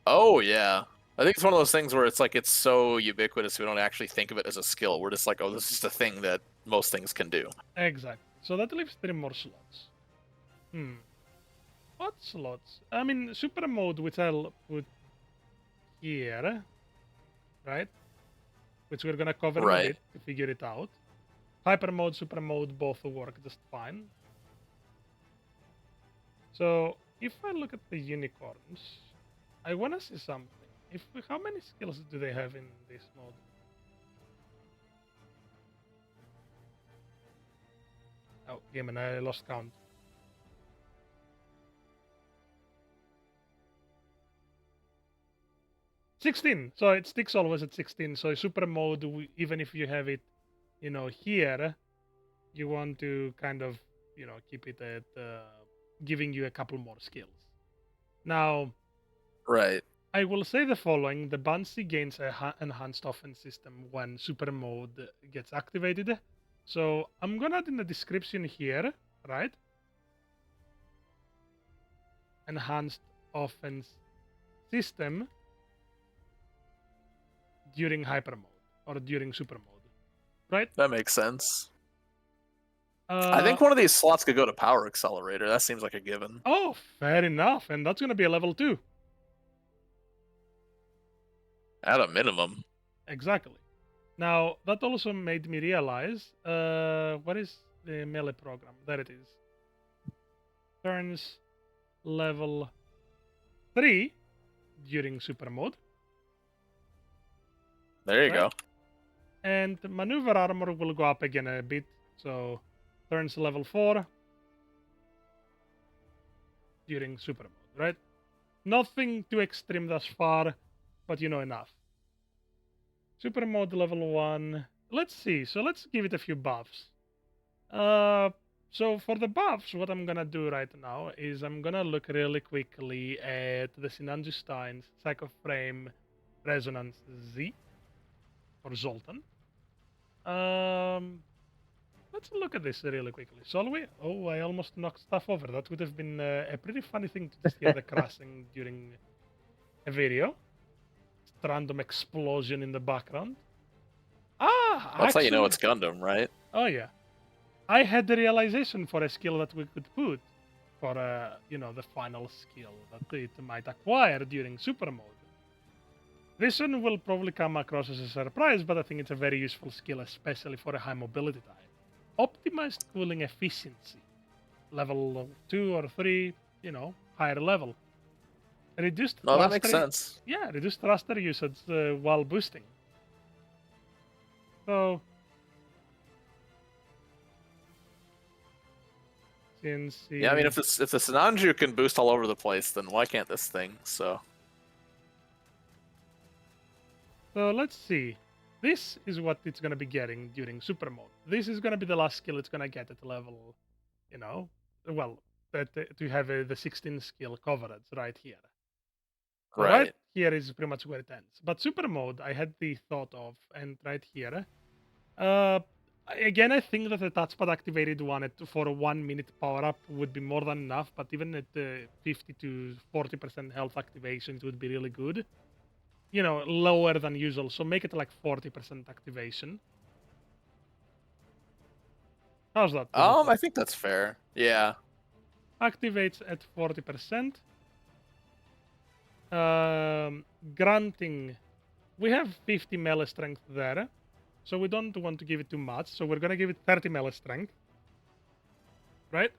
Oh, yeah. I think it's one of those things where it's like it's so ubiquitous we don't actually think of it as a skill. We're just like, oh, this is the thing that most things can do. Exactly. So that leaves 3 more slots. What slots? I mean, super mode, which I'll put here, right? Which we're gonna cover in a Right. bit to figure it out. Hyper mode, super mode, both work just fine. So if I look at the unicorns, I wanna see something. How many skills do they have in this mode? Oh, game, and I lost count. 16. So it sticks always at 16. So super mode, even if you have it, here, you want to kind of, keep it at giving you a couple more skills. Now, Right. I will say the following: the Bunsey gains a enhanced offense system when super mode gets activated. So I'm gonna add in the description here, right? Enhanced offense system during hyper mode or during super mode, right? That makes sense. I Uh, think one of these slots could go to Power Accelerator. That seems like a given. oh, fair enough, and that's gonna be a level 2. At a minimum. Exactly. Now, that also made me realize, what is the melee program? There it is. Turns level 3 during super mode, There you right? go. And maneuver armor will go up again a bit, so turns level 4 during super mode, right? Nothing too extreme thus far, but you know enough. Super mode level 1. Let's see, so let's give it a few buffs. Uh, so for the buffs, what I'm gonna do right now is I'm gonna look really quickly at the Sinanju Stein's Psycho Frame Resonance Z for Zoltan. Um, let's look at this really quickly, shall we? Oh, I almost knocked stuff over. That would have been a pretty funny thing to just hear the crashing during a video. Just random explosion in the background. Ah, That's how you know actually, it's Gundam, right? oh yeah. I had the realization for a skill that we could put for the final skill that it might acquire during super mode. This one will probably come across as a surprise, but I think it's a very useful skill, especially for a high mobility type. Optimized cooling efficiency, level 2 or 3, higher level. Reduced No, that makes thruster, sense. yeah, reduced thruster usage while boosting. So since Yeah, I mean, if the Sinanju can boost all over the place, then why can't this thing? So let's see. This is what it's gonna be getting during super mode. This is gonna be the last skill it's gonna get at level, you know, well, to have the 16 skill coverage right here. So right Right. here is pretty much where it ends. But super mode, I had the thought of, and right here, uh, again, I think that the touchpad activated one for a 1 minute power up would be more than enough. But even at the 50 to 40% health activation, it would be really good. Lower than usual. So make it like 40% activation. How's that, I Timothy? think that's fair. Yeah. Activates at 40%. Granting, we have 50 melee strength there. So we don't want to give it too much. So we're going to give it 30 melee strength. Right?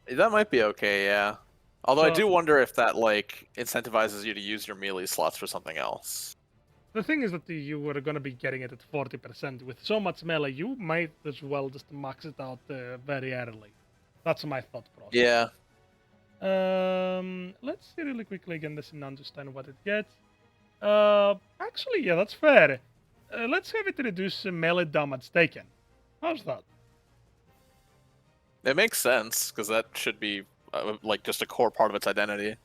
That might be okay, yeah. Although I So do wonder if that, like, incentivizes you to use your melee slots for something else. the thing is that you were going to be getting it at 40%. With so much melee, you might as well just max it out very early. That's my thought process. Yeah. Let's see really quickly again this and understand what it gets. Actually, yeah, that's fair. Let's have it reduce melee damage taken. How's that? It makes sense, because that should be, like, just a core part of its identity.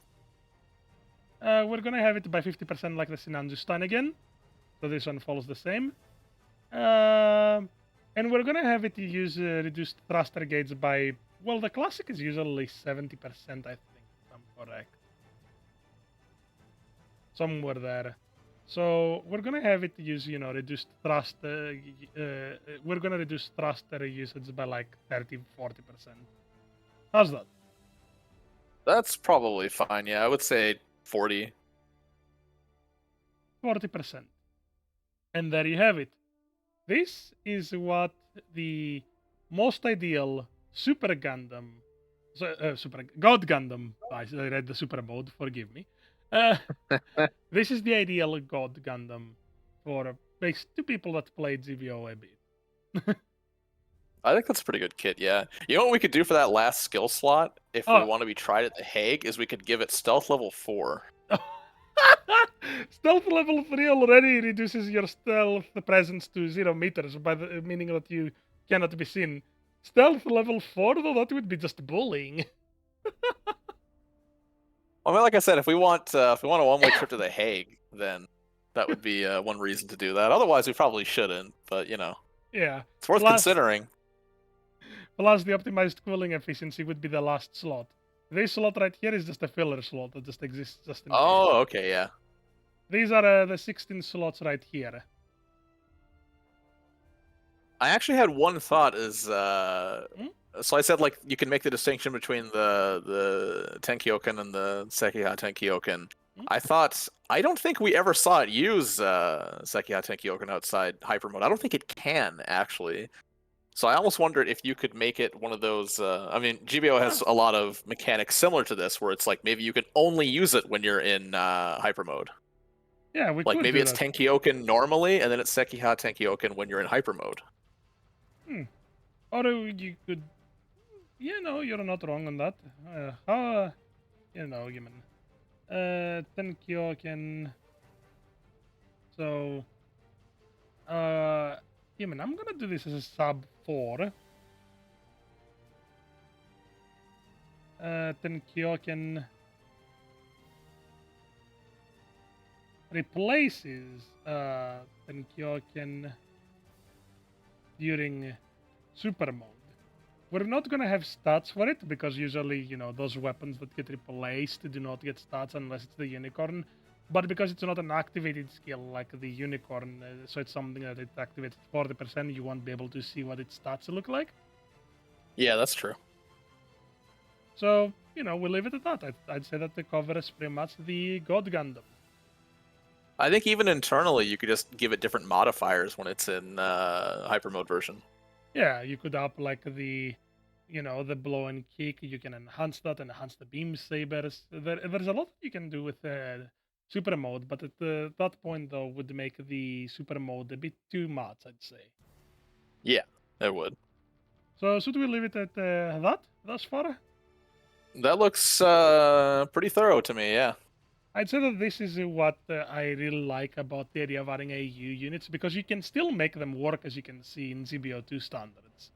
We're gonna have it by 50% like the Sinanju again. So this one follows the same. And we're gonna have it use reduced thruster gauge by, well, the classic is usually 70%, I think, if I'm correct. Somewhere there. So we're gonna have it use, reduced thrust. We're gonna reduce thruster usage by like 30-40%. How's that? That's probably fine, yeah. I would say 40. 40%. And there you have it. This is what the most ideal Super Gundam, Super God Gundam. I read the Super mode. Forgive me. Uh, this is the ideal God Gundam for two people that play GBO a bit. I think that's a pretty good kit, yeah. You know what we could do for that last skill slot, if we Oh, want to be tried at the Hague, is we could give it stealth level 4. stealth level 3 already reduces your stealth presence to 0 meters, by the meaning that you cannot be seen. Stealth level 4, though, that would be just bullying. I mean, like I said, if we want a one-way trip to the Hague, then that would be one reason to do that. Otherwise, we probably shouldn't. But Yeah. it's worth Plus, considering. plus the optimized cooling efficiency would be the last slot. This slot right here is just a filler slot that just exists just in case. Oh, okay, yeah. These are the 16 slots right here. I actually had one thought is Hmm? so I said you can make the distinction between the Tenkyoken and the Sekiha Tenkyoken. I don't think we ever saw it use Sekiha Tenkyoken outside hyper mode. I don't think it can actually. So I almost wondered if you could make it one of those. I mean, GBO Ah, has a lot of mechanics similar to this, where it's like maybe you can only use it when you're in hyper mode. yeah, we Like could maybe do it's that. Tenkyoken normally, and then it's Sekiha Tenkyoken when you're in hyper mode. Hmm. Or you could, you're not wrong on that. How, human. Tenkyo can. So, uh, human, I'm gonna do this as a sub 4. Tenkyo can replaces Tenkyo can during super mode. We're not gonna have stats for it because usually, those weapons that get replaced do not get stats unless it's the unicorn. But because it's not an activated skill like the unicorn, so it's something that it activates 40%, you won't be able to see what its stats look like. Yeah, that's true. So, we'll leave it at that. I'd say that the cover is pretty much the God Gundam. I think even internally, you could just give it different modifiers when it's in hyper mode version. Yeah, you could up like the blow and kick. You can enhance that, enhance the beam sabers. There's a lot you can do with super mode, but at that point though, would make the super mode a bit too much, I'd say. Yeah, it would. So should we leave it at that thus far? That looks pretty thorough to me. Yeah. I'd say that this is what I really like about the idea of adding AU units because you can still make them work as you can see in GBO2 standards.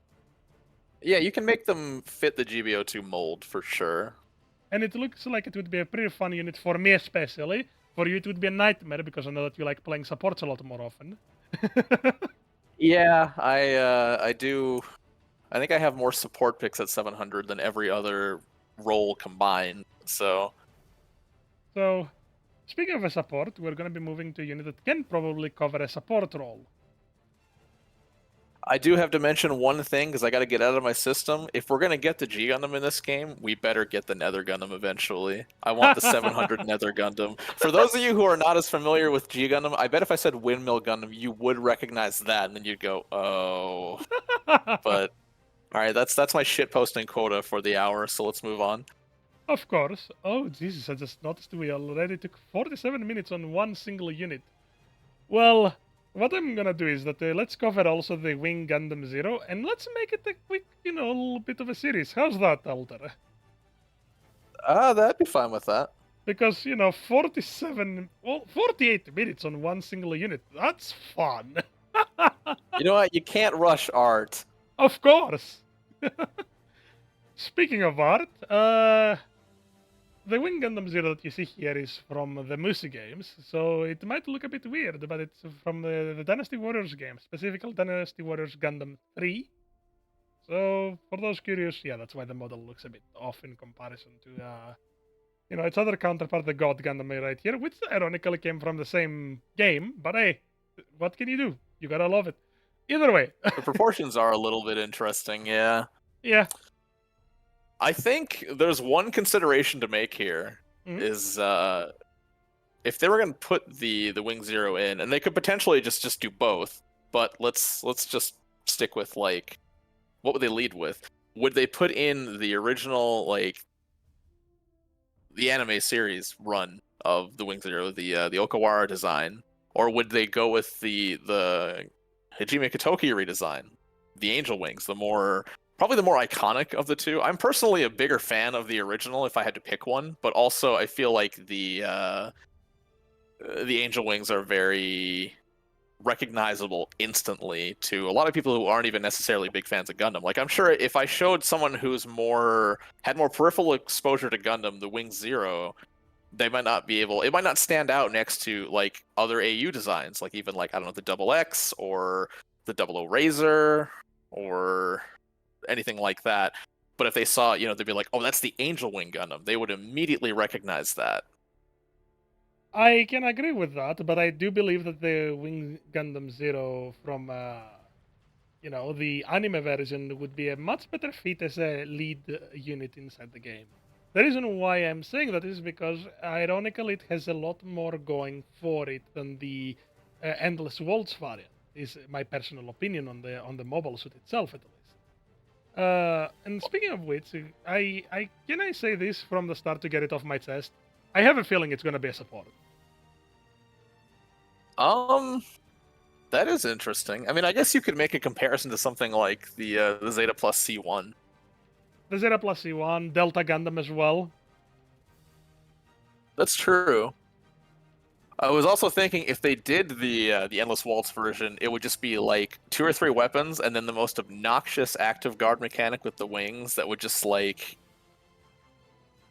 Yeah, you can make them fit the GBO2 mold for sure. And it looks like it would be a pretty fun unit for me, especially. For you, it would be a nightmare because I know that you like playing supports a lot more often. Yeah, I do. I think I have more support picks at 700 than every other role combined. So So, speaking of a support, we're going to be moving to a unit that can probably cover a support role. I do have to mention one thing because I got to get out of my system. If we're gonna get the G Gundam in this game, we better get the Nether Gundam eventually. I want the 700 Nether Gundam. For those of you who are not as familiar with G Gundam, I bet if I said Windmill Gundam, you would recognize that, and then you'd go, "Oh." But all right, that's my shit posting quota for the hour. So let's move on. Of course. Oh, Jesus, I just noticed we already took 47 minutes on one single unit. Well, what I'm gonna do is that let's cover also the Wing Gundam Zero, and let's make it a quick, little bit of a series. How's that, Alter? That'd be fine with that. Because 48 minutes on one single unit, that's fun. You know what? You can't rush art. Of course. Speaking of art, the Wing Gundam Zero that you see here is from the Musi games, so it might look a bit weird, but it's from the Dynasty Warriors game, specifically Dynasty Warriors Gundam 3. So for those curious, yeah, that's why the model looks a bit off in comparison to its other counterpart, the God Gundam right here, which ironically came from the same game. But hey, what can you do? You gotta love it. Either way, The proportions are a little bit interesting, yeah. yeah. I think there's one consideration to make here Mhm. is if they were going to put the Wing Zero in, and they could potentially just do both, but let's just stick with like what would they lead with? Would they put in the original like the anime series run of the Wing Zero, the Okawara design, or would they go with the Hajime Katoki redesign, the Angel Wings, probably the more iconic of the two? I'm personally a bigger fan of the original if I had to pick one, but also I feel like the Angel Wings are very recognizable instantly to a lot of people who aren't even necessarily big fans of Gundam. Like I'm sure if I showed someone who's had more peripheral exposure to Gundam, the Wing Zero, they might not be able it might not stand out next to like other AU designs, like even like I don't know, the Double X or the Double O Razor or anything like that. But if they saw, they'd be like, "Oh, that's the Angel Wing Gundam." They would immediately recognize that. I can agree with that, but I do believe that the Wing Gundam Zero from the anime version would be a much better fit as a lead unit inside the game. The reason why I'm saying that is because, ironically, it has a lot more going for it than the Endless Waltz variant. Is my personal opinion on the mobile suit itself, at least. And speaking of which, I can I say this from the start to get it off my chest. I have a feeling it's gonna be a support. Um, that is interesting. I mean, I guess you could make a comparison to something like the Zeta Plus C1. The Zeta Plus C1, Delta Gundam as well. That's true. I was also thinking if they did the Endless Waltz version, it would just be like 2 or 3 weapons, and then the most obnoxious active guard mechanic with the wings that would just like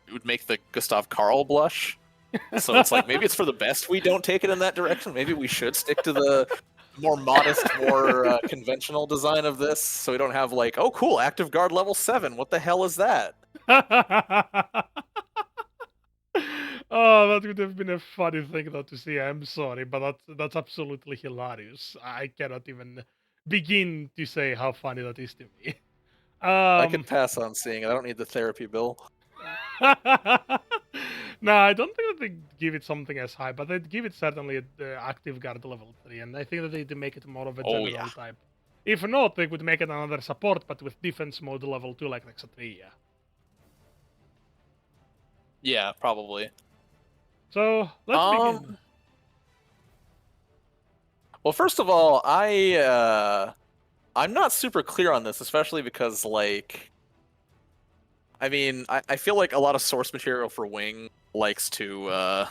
it would make the Gustav Karl blush. So it's like maybe it's for the best we don't take it in that direction. Maybe we should stick to the more modest, more conventional design of this, so we don't have like, oh cool, active guard level 7. What the hell is that? Oh, that would have been a funny thing though to see. I'm sorry, but that's absolutely hilarious. I cannot even begin to say how funny that is to me. I could Um, pass on seeing it. I don't need the therapy bill. no, I don't think that they give it something as high, but they give it certainly at the active guard level 3, and I think that they make it more of a Oh yeah, general type. If not, they would make it another support, but with defense mode level 2, like Nexa 3, yeah. yeah, probably. So, let's begin. Um, well, first of all, I'm not super clear on this, especially because like I mean, I feel like a lot of source material for Wing likes to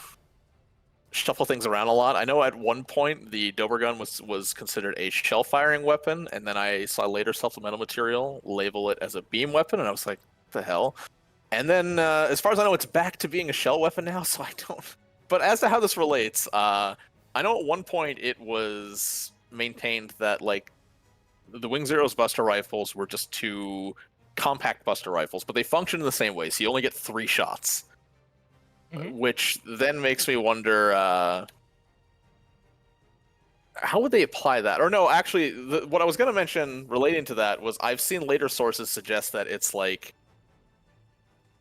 shuffle things around a lot. I know at one point the Dober gun was considered a shell firing weapon, and then I saw later supplemental material label it as a beam weapon, and I was like, what the hell? And then, as far as I know, it's back to being a shell weapon now, so I don't. But as to how this relates, I know at one point it was maintained that like the Wing Zero's Buster rifles were just two compact Buster rifles, but they function in the same way. So you only get 3 shots, Mhm. which then makes me wonder how would they apply that? Or no, actually, what I was going to mention relating to that was I've seen later sources suggest that it's like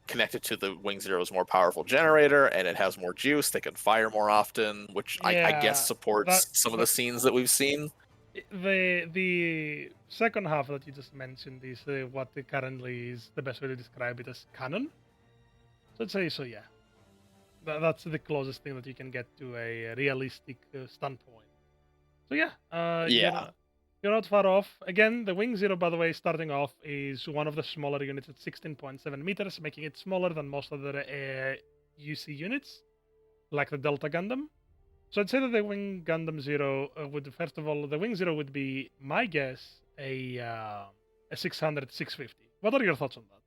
connected to the Wing Zero's more powerful generator, and it has more juice. They can fire more often, which I guess Yeah, supports some of the scenes that we've seen. the second half that you just mentioned is what currently is the best way to describe it as canon. So I'd say so. Yeah, that's the closest thing that you can get to a realistic standpoint. So yeah, Yeah. you're not far off. Again, the Wing Zero, by the way, starting off is one of the smaller units at 16.7 meters, making it smaller than most other UC units, like the Delta Gundam. So I'd say that the Wing Gundam Zero would, first of all, the Wing Zero would be, my guess, a 600, 650. What are your thoughts on that?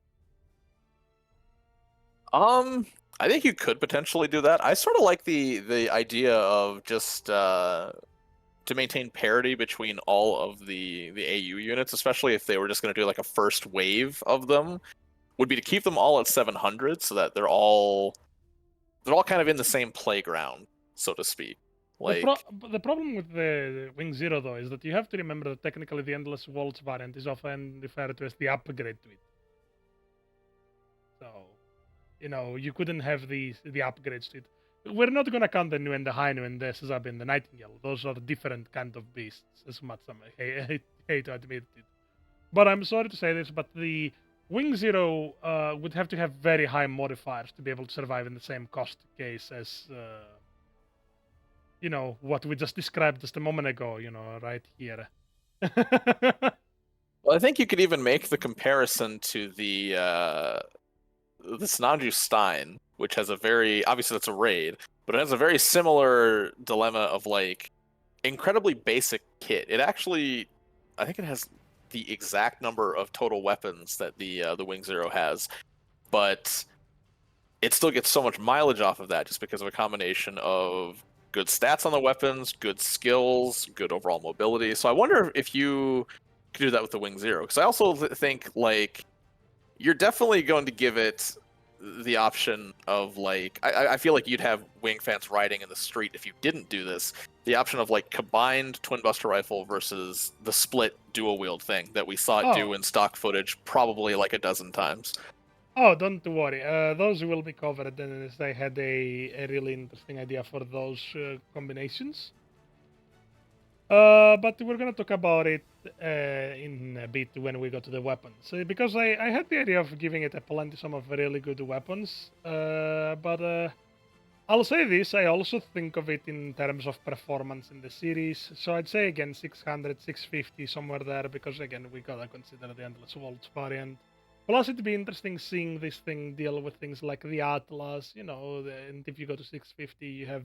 I think you could potentially do that. I sort of like the idea of just to maintain parity between all of the AU units, especially if they were just going to do like a first wave of them, would be to keep them all at 700 so that they're all kind of in the same playground, so to speak. Like, The problem with the Wing Zero, though, is that you have to remember that technically the Endless Waltz variant is often referred to as the upgrade to it. So, you couldn't have the upgrades to it. We're not gonna count the Nu and the Hainu and the Sazab and the Nightingale. Those are different kind of beasts, as much as I hate to admit it. But I'm sorry to say this, but the Wing Zero would have to have very high modifiers to be able to survive in the same cost case as, what we just described just a moment ago, right here. well, I think you could even make the comparison to the Snanju Stein, which has a very obviously that's a raid, but it has a very similar dilemma of like incredibly basic kit. It actually, I think it has the exact number of total weapons that the Wing Zero has, but it still gets so much mileage off of that just because of a combination of good stats on the weapons, good skills, good overall mobility. So I wonder if you could do that with the Wing Zero, because I also think like you're definitely going to give it the option of like I feel like you'd have wing fans riding in the street if you didn't do this. The option of like combined twin buster rifle versus the split dual wield thing that we saw it do Oh, in stock footage probably like a dozen times. Oh, don't worry. Those will be covered, and as I had a really interesting idea for those combinations. But we're gonna talk about it in a bit when we go to the weapons, because I had the idea of giving it a plenty some of really good weapons. But I'll say this: I also think of it in terms of performance in the series. So I'd say again 600, 650 somewhere there, because again we gotta consider the Endless Waltz variant. Plus, it'd be interesting seeing this thing deal with things like the Atlas, and if you go to 650, you have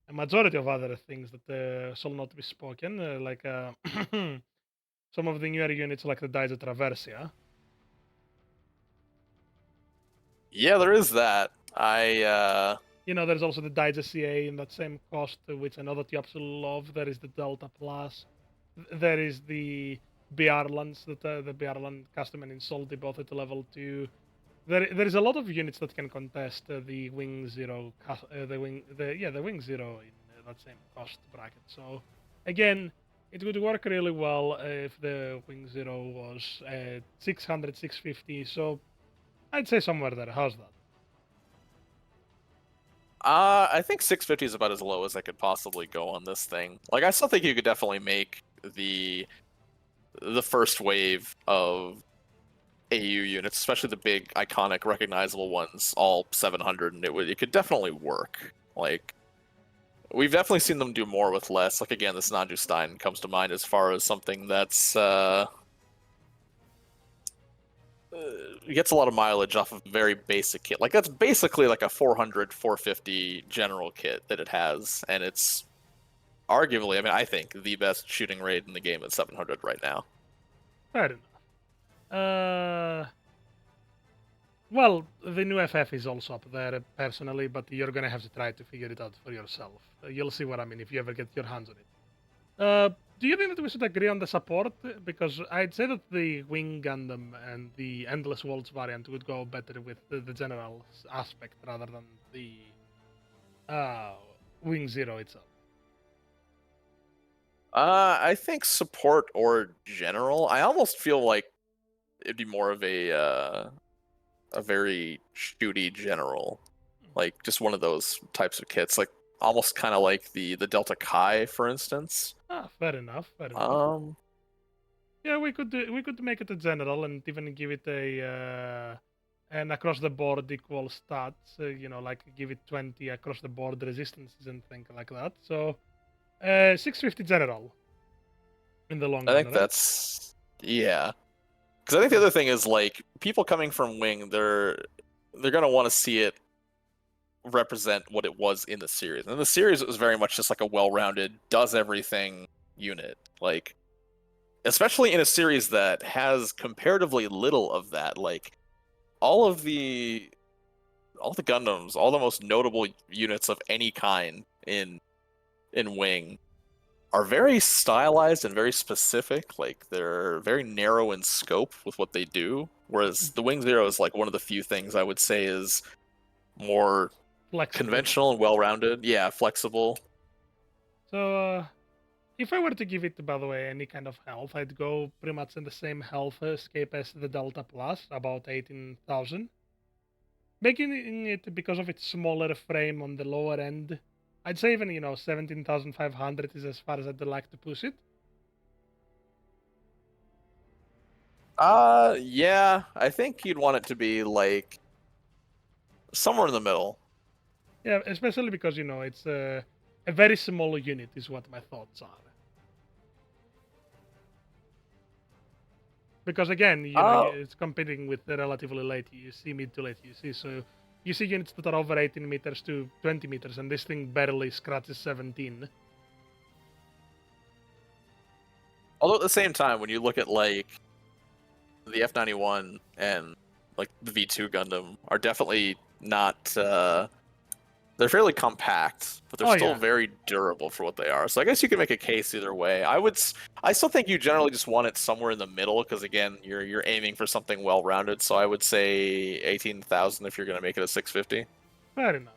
a majority of other things that shall not be spoken, like some of the newer units like the Daisa Traversia. Yeah, there is that. There's also the Daisa CA in that same cost, which I know that you absolutely love. There is the Delta Plus. There is the Bearlands, the Bearland custom and installed both at level 2. There is a lot of units that can contest the Wing Zero, the Wing Zero in that same cost bracket. So again, it would work really well if the Wing Zero was 600, 650. So I'd say somewhere there. How's that? I think 650 is about as low as I could possibly go on this thing. Like, I still think you could definitely make the first wave of AU units, especially the big, iconic, recognizable ones, all 700, and it could definitely work. Like, we've definitely seen them do more with less. Like, again, this Nanju Stein comes to mind as far as something that's gets a lot of mileage off of very basic kit. Like, that's basically like a 400, 450 general kit that it has, and it's arguably, I mean, I think the best shooting raid in the game at 700 right now. Fair enough. Well, the new FF is also up there personally, but you're gonna have to try to figure it out for yourself. You'll see what I mean if you ever get your hands on it. Do you think that we should agree on the support? Because I'd say that the Wing Gundam and the Endless Waltz variant would go better with the general aspect rather than the uh, Wing Zero itself. I think support or general. I almost feel like it'd be more of a very shooty general, like just one of those types of kits, like almost kind of like the Delta Kai, for instance. Fair enough. Fair enough. Um, Yeah, we could make it a general and even give it an across the board equal stats. Like give it 20 across the board resistances and things like that. So 650 general in the long I run, think right? yeah, because I think the other thing is like people coming from Wing, they're gonna want to see it represent what it was in the series. And in the series, it was very much just like a well-rounded, does everything unit. Like, especially in a series that has comparatively little of that. Like, all of the all the Gundams, all the most notable units of any kind in Wing are very stylized and very specific. Like, they're very narrow in scope with what they do. Whereas the Wing Zero is like one of the few things I would say is more Flexible. conventional and well-rounded. Yeah, flexible. So if I were to give it, by the way, any kind of health, I'd go pretty much in the same health escape as the Delta Plus, about 18,000. Making it because of its smaller frame on the lower end. I'd say even 17,500 is as far as I'd like to push it. Yeah, I think you'd want it to be like somewhere in the middle. Yeah, especially because it's a very small unit, is what my thoughts are. Because again, Oh, it's competing with the relatively late UC, mid to late UC. So you see units that are over 18 meters to 20 meters, and this thing barely scratches 17. although at the same time, when you look at like the F91 and like the V2 Gundam are definitely not they're fairly compact, but they're Oh still yeah, very durable for what they are. So I guess you can make a case either way. I still think you generally just want it somewhere in the middle because again, you're aiming for something well-rounded. So I would say 18,000 if you're going to make it a 650. fair enough.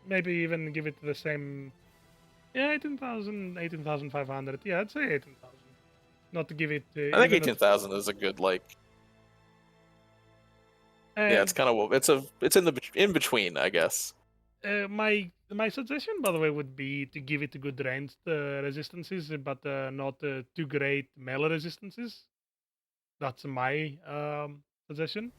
Maybe even give it the same. Yeah, 18,000, 18,500. Yeah, I'd say 18,000. Not to give it I think even at. 18,000 is a good like Yeah, Uh, it's kind of it's in the in between, I guess. my suggestion, by the way, would be to give it good ranged resistances, but not too great melee resistances. That's my suggestion.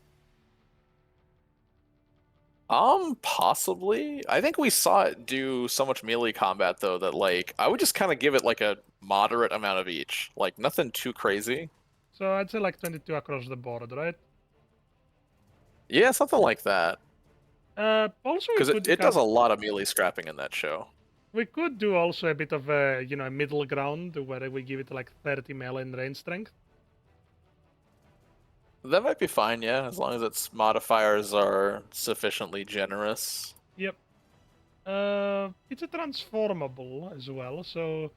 Possibly. I think we saw it do so much melee combat though that like I would just kind of give it like a moderate amount of each, like nothing too crazy. So I'd say like 22 across the board, right? Yeah, something like that. Also, we Because could it does have a lot of melee scrapping in that show. we could do also a bit of a a middle ground where we give it like 30 melee and range strength. That might be fine, yeah, as long as its modifiers are sufficiently generous. Yep. It's a transformable as well, so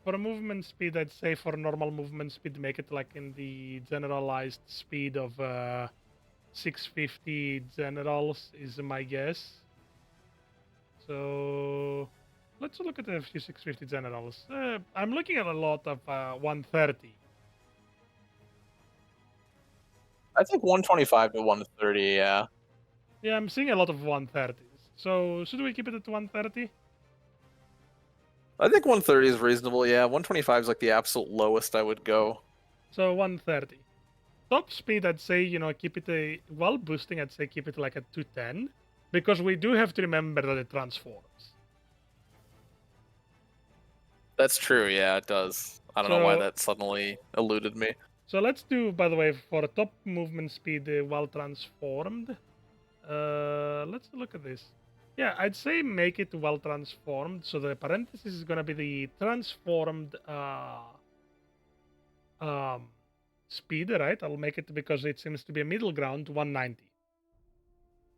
for a movement speed, I'd say for normal movement speed, make it like in the generalized speed of 650 generals is my guess. So let's look at a few 650 generals. I'm looking at a lot of 130. I think 125 to 130, yeah. Yeah, I'm seeing a lot of 130s. So should we keep it at 130? I think 130 is reasonable, yeah. 125 is like the absolute lowest I would go. So 130. Top speed, I'd say, keep it while boosting, I'd say keep it like at 210. Because we do have to remember that it transforms. That's true, yeah, it does. I don't know why So that suddenly eluded me. so let's do, by the way, for top movement speed while transformed. Let's look at this. Yeah, I'd say make it well transformed. So the parenthesis is gonna be the transformed um speed, right? I'll make it because it seems to be a middle ground, 190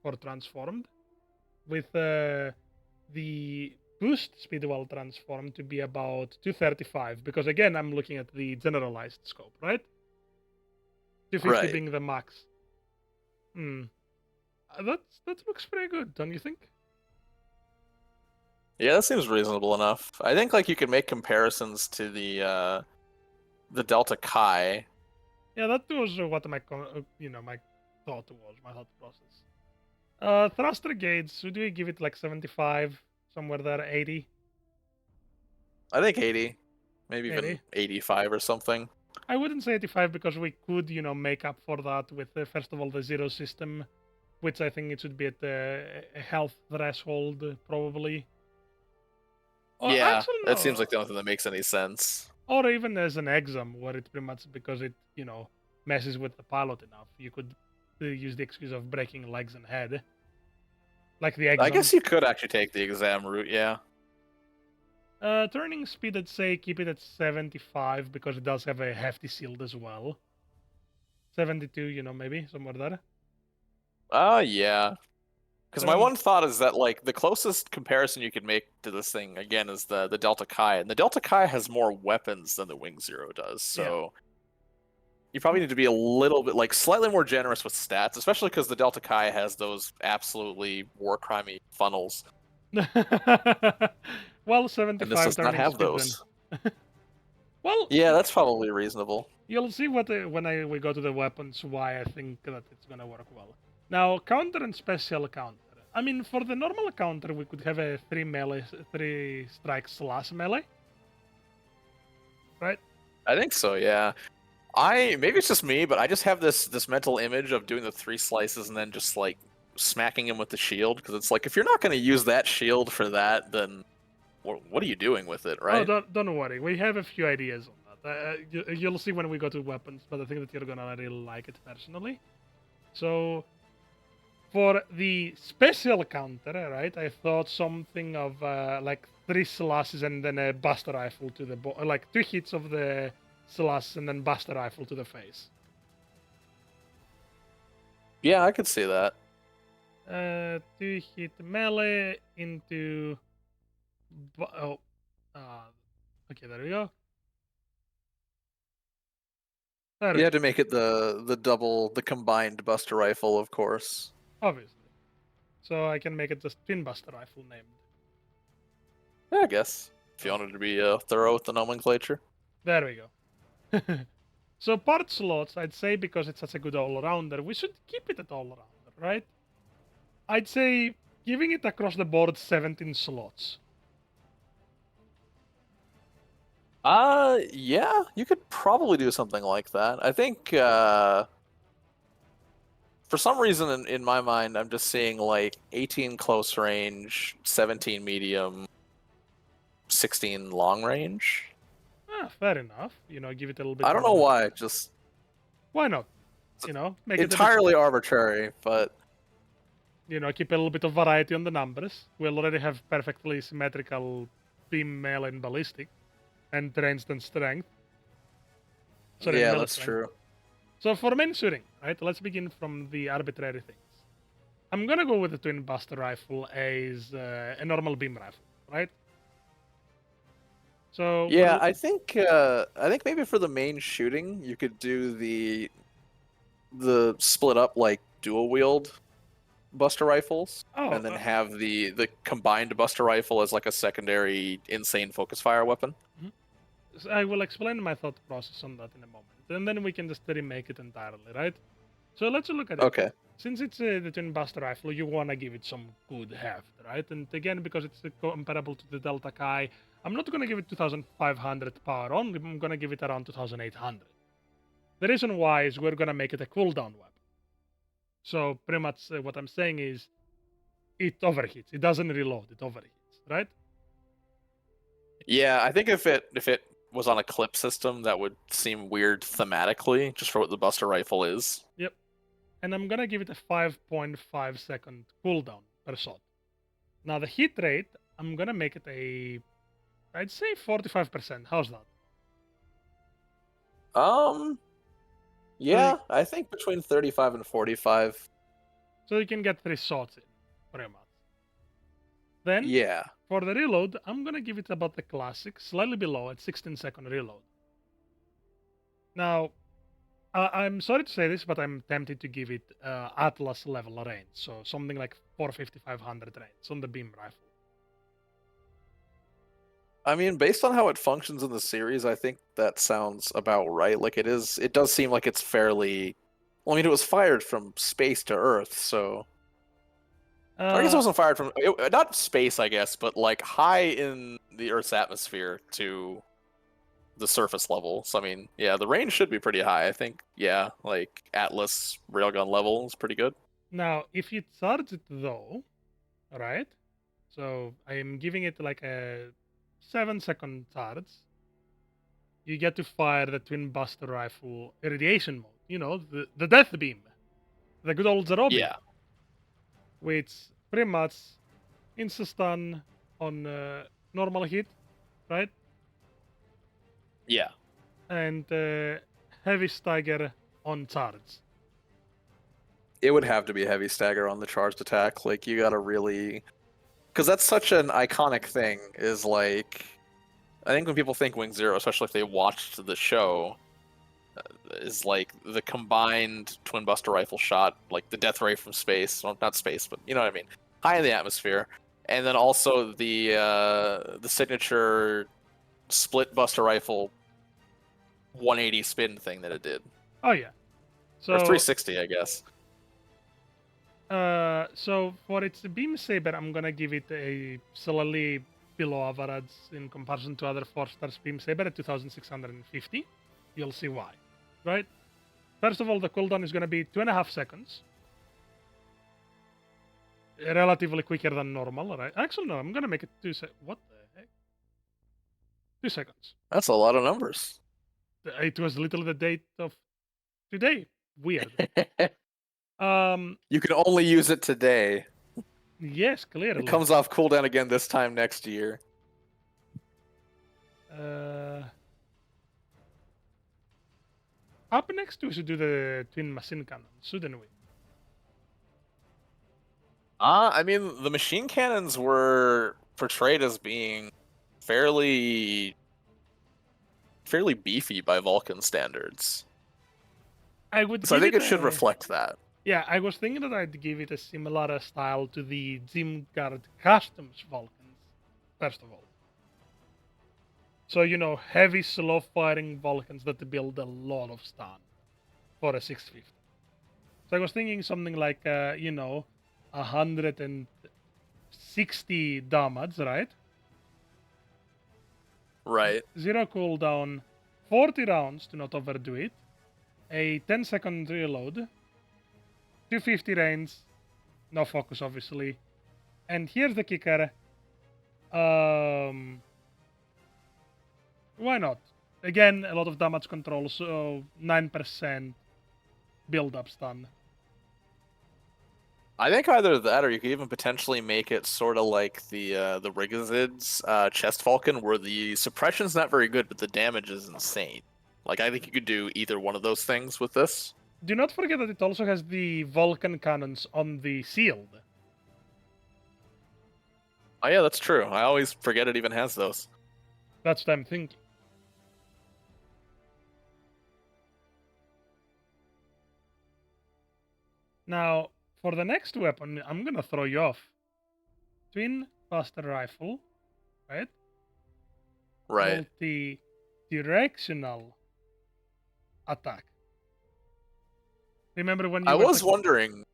for transformed, with the boost speed while transformed to be about 235. Because again, I'm looking at the generalized scope, right? 250 Right. being the max. Hmm. That looks pretty good, don't you think? Yeah, that seems reasonable enough. I think like you could make comparisons to the Delta Chi. Yeah, that was what my thought was, my thought process. Thruster gauge, should we give it like 75, somewhere there, 80? I think 80, maybe 80. even 85 or something. I wouldn't say 85 because we could, make up for that with, first of all, the zero system, which I think it should be at a health threshold, probably. Or Yeah, actually, that seems no. like the only thing that makes any sense. Or even as an exam, where it pretty much, because it, messes with the pilot enough, you could use the excuse of breaking legs and head. Like the I guess exams. you could actually take the exam route, yeah. Turning speed, I'd say keep it at 75 because it does have a hefty shield as well. 72, maybe somewhere there. Yeah. Because my Turning, one thought is that like the closest comparison you could make to this thing again is the Delta Chi, and the Delta Chi has more weapons than the Wing Zero does. yeah. So you probably need to be a little bit like slightly more generous with stats, especially because the Delta Chi has those absolutely war crimey funnels, Well, and this 75 does not turning have speed then. those. Well, Yeah, that's probably reasonable. you'll see when we go to the weapons why I think that it's gonna work well. Now, counter and special counter. I mean, for the normal counter, we could have a 3 strike slash melee, right? I think so. Yeah. I maybe it's just me, but I just have this mental image of doing the 3 slices and then just like smacking him with the shield because it's like if you're not going to use that shield for that, then what are you doing with it, Oh, right? don't worry. We have a few ideas on that. You'll see when we go to weapons, but I think that you're gonna really like it personally. So, for the special counter, right? I thought something of like 3 slashes and then a buster rifle to the like 2 hits of the slash and then buster rifle to the face. Yeah, I could see that. 2 hit melee into. Oh, uh, okay, there we go. There we You go. had to make it the combined Buster Rifle, of course. Obviously. So I can make it just twin buster rifle named. Yeah, I guess if you So wanted to be thorough with the nomenclature. there we go. So part slots, I'd say because it's such a good all-rounder, we should keep it at all-rounder, right? I'd say giving it across the board 17 slots. Yeah, you could probably do something like that. I think for some reason in my mind, I'm just seeing like 18 close range, 17 medium, 16 long range. Fair enough. Give it a little bit I don't know more. why, just Why not? it's Make it a bit, entirely arbitrary, but keep a little bit of variety on the numbers. We'll already have perfectly symmetrical beam, melee, and ballistic, and ranged and strength. Sorry, and yeah, melee that's strength. true. So for main shooting, right? Let's begin from the arbitrary things. I'm gonna go with the twin buster rifle as a normal beam rifle, right? So Yeah, we'll. I think maybe for the main shooting, you could do the split up like dual wield Buster rifles, Oh, and then have the combined Buster rifle as like a secondary insane focus fire weapon. mhm. I will explain my thought process on that in a moment, and then we can just remake it entirely, right? So let's look at it. Okay. Since it's the twin buster rifle, you wanna give it some good heft, right? And again, because it's comparable to the Delta Kai, I'm not gonna give it 2,500 power on. I'm gonna give it around 2,800. The reason why is we're gonna make it a cooldown weapon. So pretty much what I'm saying is it overheats. It doesn't reload. It overheats, right? Yeah, I think if it was on a clip system, that would seem weird thematically, just for what the Buster rifle is. Yep. And I'm gonna give it a 5.5 second cooldown per shot. Now the hit rate, I'm gonna make it I'd say 45%. How's that? Um, So you, yeah, I think between 35 and 45. so you can get 3 shots in, pretty much. Then Yeah. for the reload, I'm gonna give it about the classic, slightly below at 16-second reload. Now I'm sorry to say this, but I'm tempted to give it Atlas level range, so something like 450, 500 range on the beam rifle. I mean, based on how it functions in the series, I think that sounds about right. Like it does seem like it's fairly. Well, I mean, it was fired from space to Earth, so I guess it Uh, wasn't fired from not space, I guess, but like high in the Earth's atmosphere to the surface level. So I mean, yeah, the range should be pretty high. I think, yeah, like Atlas railgun level is pretty good. Now, if you charge it though, right? So I am giving it like a 7-second charge. You get to fire the twin buster rifle irradiation mode. The death beam, the good old zero beam, Yeah, which pretty much insta stun on normal hit, right? yeah. And heavy stagger on charge. It would have to be a heavy stagger on the charged attack. Like you gotta really, because that's such an iconic thing. Is like, I think when people think Wing Zero, especially if they watched the show, is like the combined twin buster rifle shot, like the death ray from space, well, not space, but you know what I mean, high in the atmosphere, and then also the signature split buster rifle 180 spin thing that it did, Oh yeah. or So 360, I guess. so for its beam saber, I'm gonna give it a slightly below average in comparison to other 4 stars beam saber at 2,650. You'll see why, right? First of all, the cooldown is gonna be 2.5 seconds, relatively quicker than normal, right? Actually, no, I'm gonna make it 2 sec. What the heck? 2 seconds. That's a lot of numbers. It was literally the date of today. Weird. Um. You can only use it today. Yes, It clearly. comes off cooldown again this time next year. Uh. Up next, we should do the twin machine cannon, shouldn't we? I mean, the machine cannons were portrayed as being fairly beefy by Vulcan standards. I would So I give think it it should a. reflect that. Yeah, I was thinking that I'd give it a similar style to the Gym Guard Customs Vulcans, first of all. So, heavy, slow firing Vulcans that build a lot of stun for a 650. So I was thinking something like, 160 damage, right? Right. Zero cooldown, 40 rounds to not overdo it, a 10-second reload, 250 range, no focus obviously, and here's the kicker. Why not? Again, a lot of damage control, so 9% build up stun. I think either that, or you could even potentially make it sort of like the Rigazid's Chest Falcon, where the suppression's not very good, but the damage is insane. Like, I think you could do either one of those things with this. Do not forget that it also has the Vulcan cannons on the shield. Oh yeah, that's true. I always forget it even has those. That's what I'm thinking. Now, for the next weapon, I'm gonna throw you off. Twin Buster Rifle, right? Right. Multi-directional attack. Remember when I you were was talking? wondering.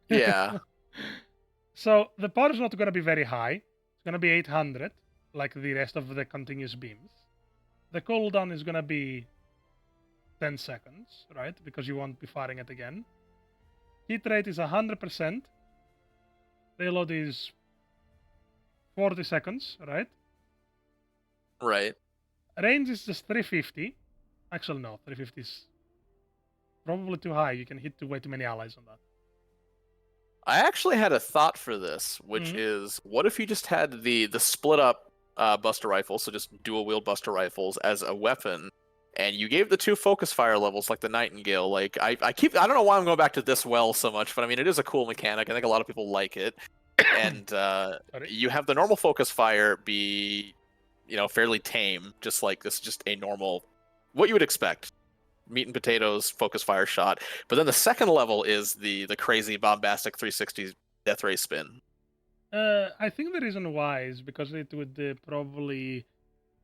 Yeah. So the power is not gonna be very high. It's gonna be 800, like the rest of the continuous beams. The cooldown is gonna be 10 seconds, right? Because you won't be firing it again. Hit rate is 100%. Reload is 40 seconds, right? Right. Range is just 350. Actually, no, 350 is probably too high. You can hit way too many allies on that. I actually had a thought for this, which Mhm. is, what if you just had the split up Buster rifles, so just dual wield Buster rifles as a weapon, and you gave the two focus fire levels like the Nightingale. Like I don't know why I'm going back to this well so much, but I mean it is a cool mechanic. I think a lot of people like it, and Sorry. you have the normal focus fire be, fairly tame, just like this, just a normal, what you would expect, meat and potatoes focus fire shot. But then the second level is the crazy bombastic 360 death ray spin. I think the reason why is because it would probably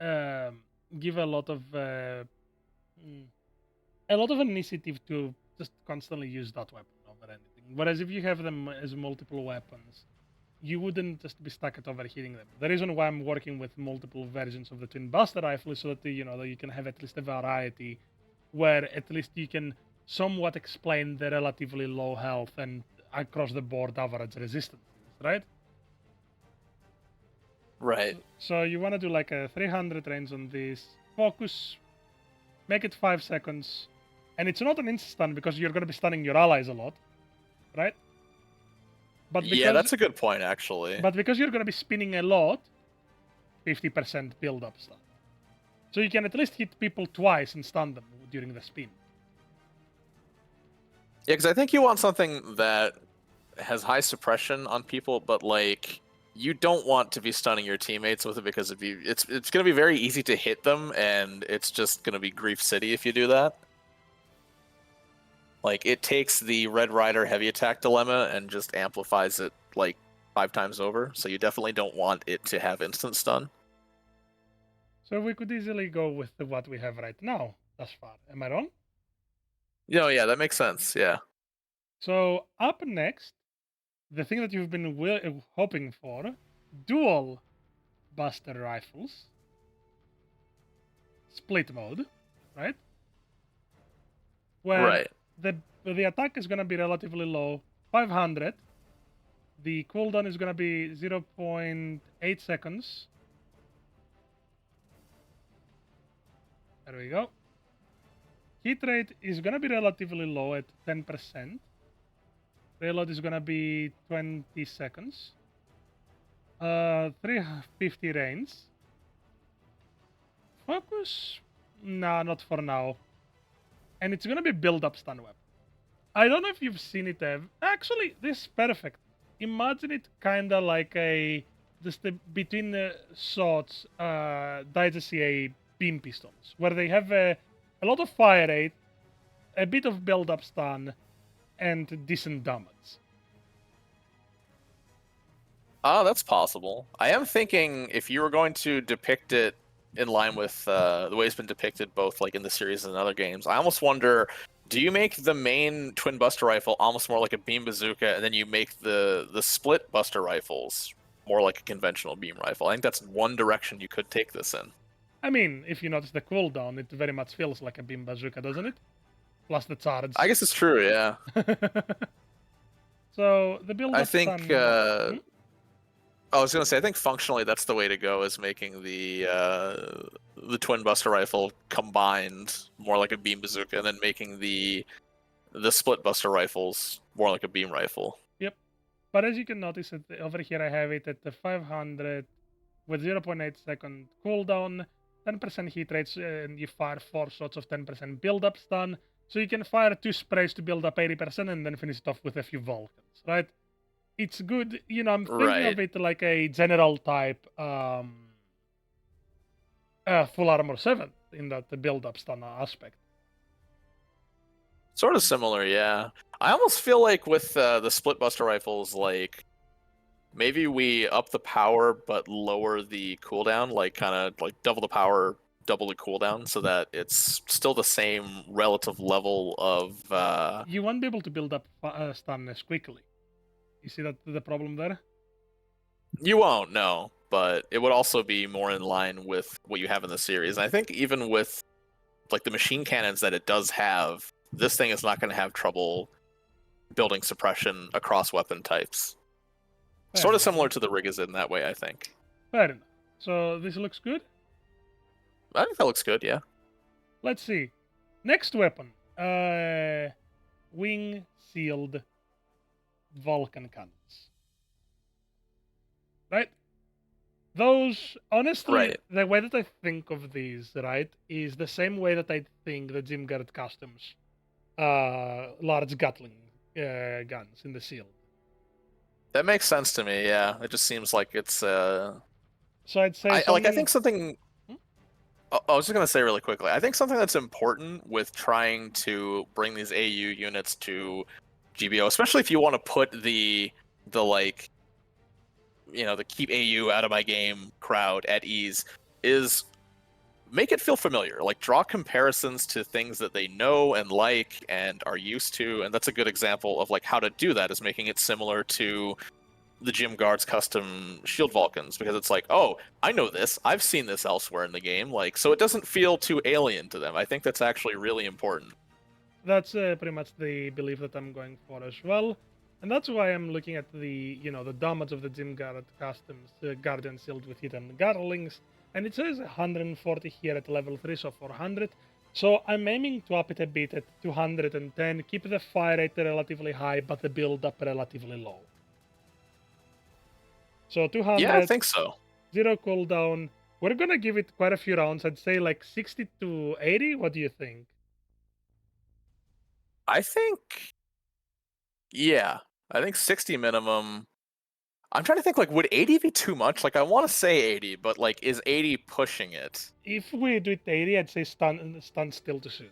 um, give mm, a lot of initiative to just constantly use that weapon over anything. Whereas if you have them as multiple weapons, you wouldn't just be stuck at overheating them. The reason why I'm working with multiple versions of the twin buster rifle is so that that you can have at least a variety, where at least you can somewhat explain the relatively low health and across the board average resistance, right? Right. So you want to do like a 300 range on this. Focus, make it 5 seconds, and it's not an instant stun because you're going to be stunning your allies a lot, right? But Yeah, because that's a good point, actually. you're going to be spinning a lot, 50% build up stun. So you can at least hit people twice and stun them during the spin. Yeah, because I think you want something that has high suppression on people, but like you don't want to be stunning your teammates with it, because if you, it's going to be very easy to hit them, and it's just going to be grief city if you do that. Like, it takes the Red Rider heavy attack dilemma and just amplifies it like 5 times over. So you definitely don't want it to have instant stun. So we could easily go with what we have right now thus far. Am I wrong? Yeah, that makes sense. Yeah. So up next, the thing that you've been hoping for, dual buster rifles, split mode, right? Where Right. the attack is going to be relatively low, 500. The cooldown is going to be 0.8 seconds. There we go. Hit rate is going to be relatively low at 10%. Reload is going to be 20 seconds. 350 range. Focus? Nah, not for now. And it's going to be build up stun weapon. I don't know if you've seen it, Ev. Actually, this is perfect. Imagine it kind of like between the swords, DCA beam pistols, where they have a lot of fire rate, a bit of build up stun, and decent damage. Oh, that's possible. I am thinking if you were going to depict it in line with the way it's been depicted both like in the series and other games, I almost wonder do you make the main twin buster rifle almost more like a beam bazooka, and then you make the split buster rifles more like a conventional beam rifle? I think that's one direction you could take this in. I mean, if you notice the cooldown, it very much feels like a beam bazooka, doesn't it? Plus the I charge. guess it's true, yeah. So the I build-up think stun. I was gonna say I think functionally that's the way to go, is making the twin buster rifle combined more like a beam bazooka, and then making the split buster rifles more like a beam rifle. Yep. But as you can notice, over here I have it at the 500 with 0.8 second cooldown, 10% hit rates, and you fire 4 shots of 10% build-up stun. So you can fire 2 sprays to build up 80% and then finish it off with a few Vulcans, right? It's good. I'm thinking of Right. it like a general type full armor 7 in that build-up stun aspect. Sort of similar, yeah. I almost feel like with the split buster rifles, like maybe we up the power but lower the cooldown, like kind of like double the power, double the cooldown, so that it's still the same relative level of. You won't be able to build up stun as quickly. You see that the problem there? You won't, no, but it would also be more in line with what you have in the series. And I think even with like the machine cannons that it does have, this thing is not going to have trouble building suppression across weapon types. Fair Sort of enough. similar to the rig is in that way, I think. Fair enough. So this looks good. I think that looks good, yeah. Let's see. Next weapon. Wing sealed Vulcan cannons. Right? Those, honestly, Right. the way that I think of these, right, is the same way that I think the Jim Garrett Customs large Gatling guns in the sealed. That makes sense to me, yeah. It just seems like it's So I'd say I something. think something I was just gonna say really quickly. I think something that's important with trying to bring these AU units to GBO, especially if you want to put the like the keep AU out of my game crowd at ease, is make it feel familiar. Like draw comparisons to things that they know and like and are used to, and that's a good example of like how to do that, is making it similar to the Jim Guard's custom Shield Vulcans, because it's like, oh, I know this, I've seen this elsewhere in the game, like, so it doesn't feel too alien to them. I think that's actually really important. That's pretty much the belief that I'm going for as well. And that's why I'm looking at the damage of the Jim Garrett Customs Guardian Sealed with Hidden Garlings. And it says 140 here at level 3, so 400. So I'm aiming to up it a bit at 210, keep the fire rate relatively high, but the build up relatively low. So 200, Yeah, I think so. 0 cooldown. We're gonna give it quite a few rounds. I'd say like 60 to 80. What do you think? I think, yeah, I think 60 minimum. I'm trying to think, like, would 80 be too much? Like, I want to say 80, but like, is 80 pushing it? If we do it 80, I'd say stand still to shoot.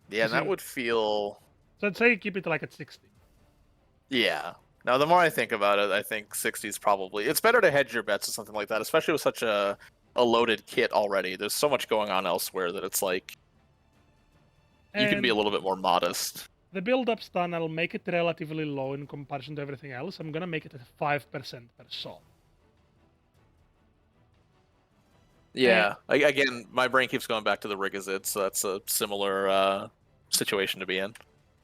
Yeah, and that would feel. So I'd say keep it like at 60. Yeah. Now, the more I think about it, I think 60 is probably. It's better to hedge your bets or something like that, especially with such a loaded kit already. There's so much going on elsewhere that it's like you can be a And little bit more modest. the build-up stun, I'll make it relatively low in comparison to everything else. I'm gonna make it at 5% per shot. Yeah. Again, my brain keeps going back to the Rigazid, so that's a similar situation to be in.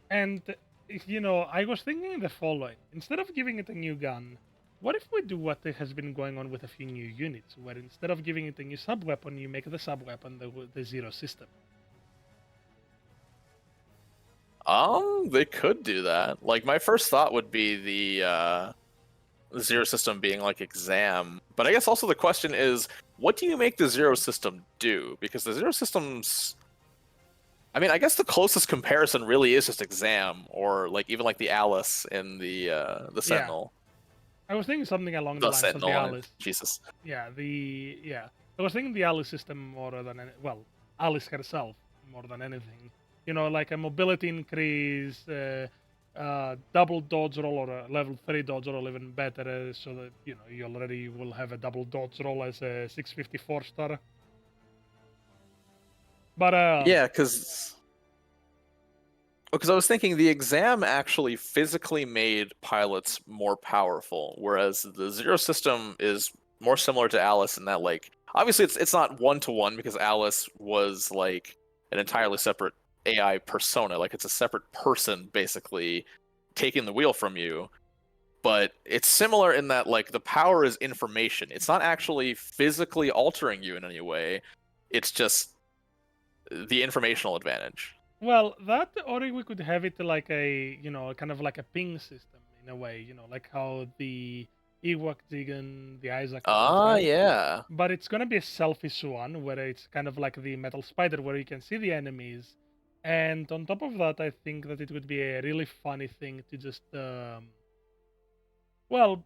And, I was thinking the following. Instead of giving it a new gun, what if we do what has been going on with a few new units, where instead of giving it a new sub-weapon, you make the sub-weapon the zero system? They could do that. Like, my first thought would be the zero system being like exam, but I guess also the question is, what do you make the zero system do? Because the zero systems, I mean, I guess the closest comparison really is just exam, or like even like the Alice in the Sentinel. I was thinking something along the The lines of the Sentinel, Alice. Jesus. Yeah, I was thinking the Alice system more than Alice herself more than anything. Like a mobility increase, double dodge roll or a level 3 dodge roll even better, so that you already will have a double dodge roll as a 654 star. But Yeah, because I was thinking the exam actually physically made pilots more powerful, whereas the Zero system is more similar to Alice in that, like, obviously it's not one to one because Alice was like an entirely separate AI persona, like it's a separate person basically taking the wheel from you. But it's similar in that like the power is information. It's not actually physically altering you in any way. It's just the informational advantage. well, that or we could have it like a kind of like a ping system in a way, like how the Ewok Digan, the Isaac ones Ah, have. yeah. But it's gonna be a selfish one where it's kind of like the metal spider where you can see the enemies. And on top of that, I think that it would be a really funny thing to just well,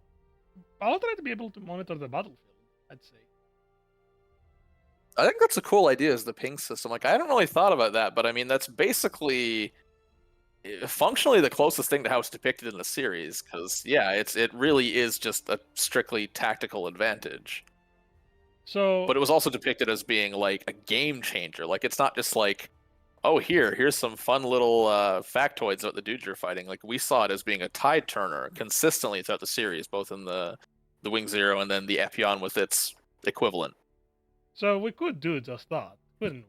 I'll try to be able to monitor the battlefield, I'd say. I think that's a cool idea is the ping system. Like I hadn't really thought about that, but I mean that's basically functionally the closest thing to how it's depicted in the series because yeah, it really is just a strictly tactical advantage. So But it was also depicted as being like a game changer. Like it's not just like, oh here's some fun little factoids about the dudes you're fighting. Like we saw it as being a tide turner consistently throughout the series, both in the Wing Zero and then the Epion with its equivalent. so we could do just that, couldn't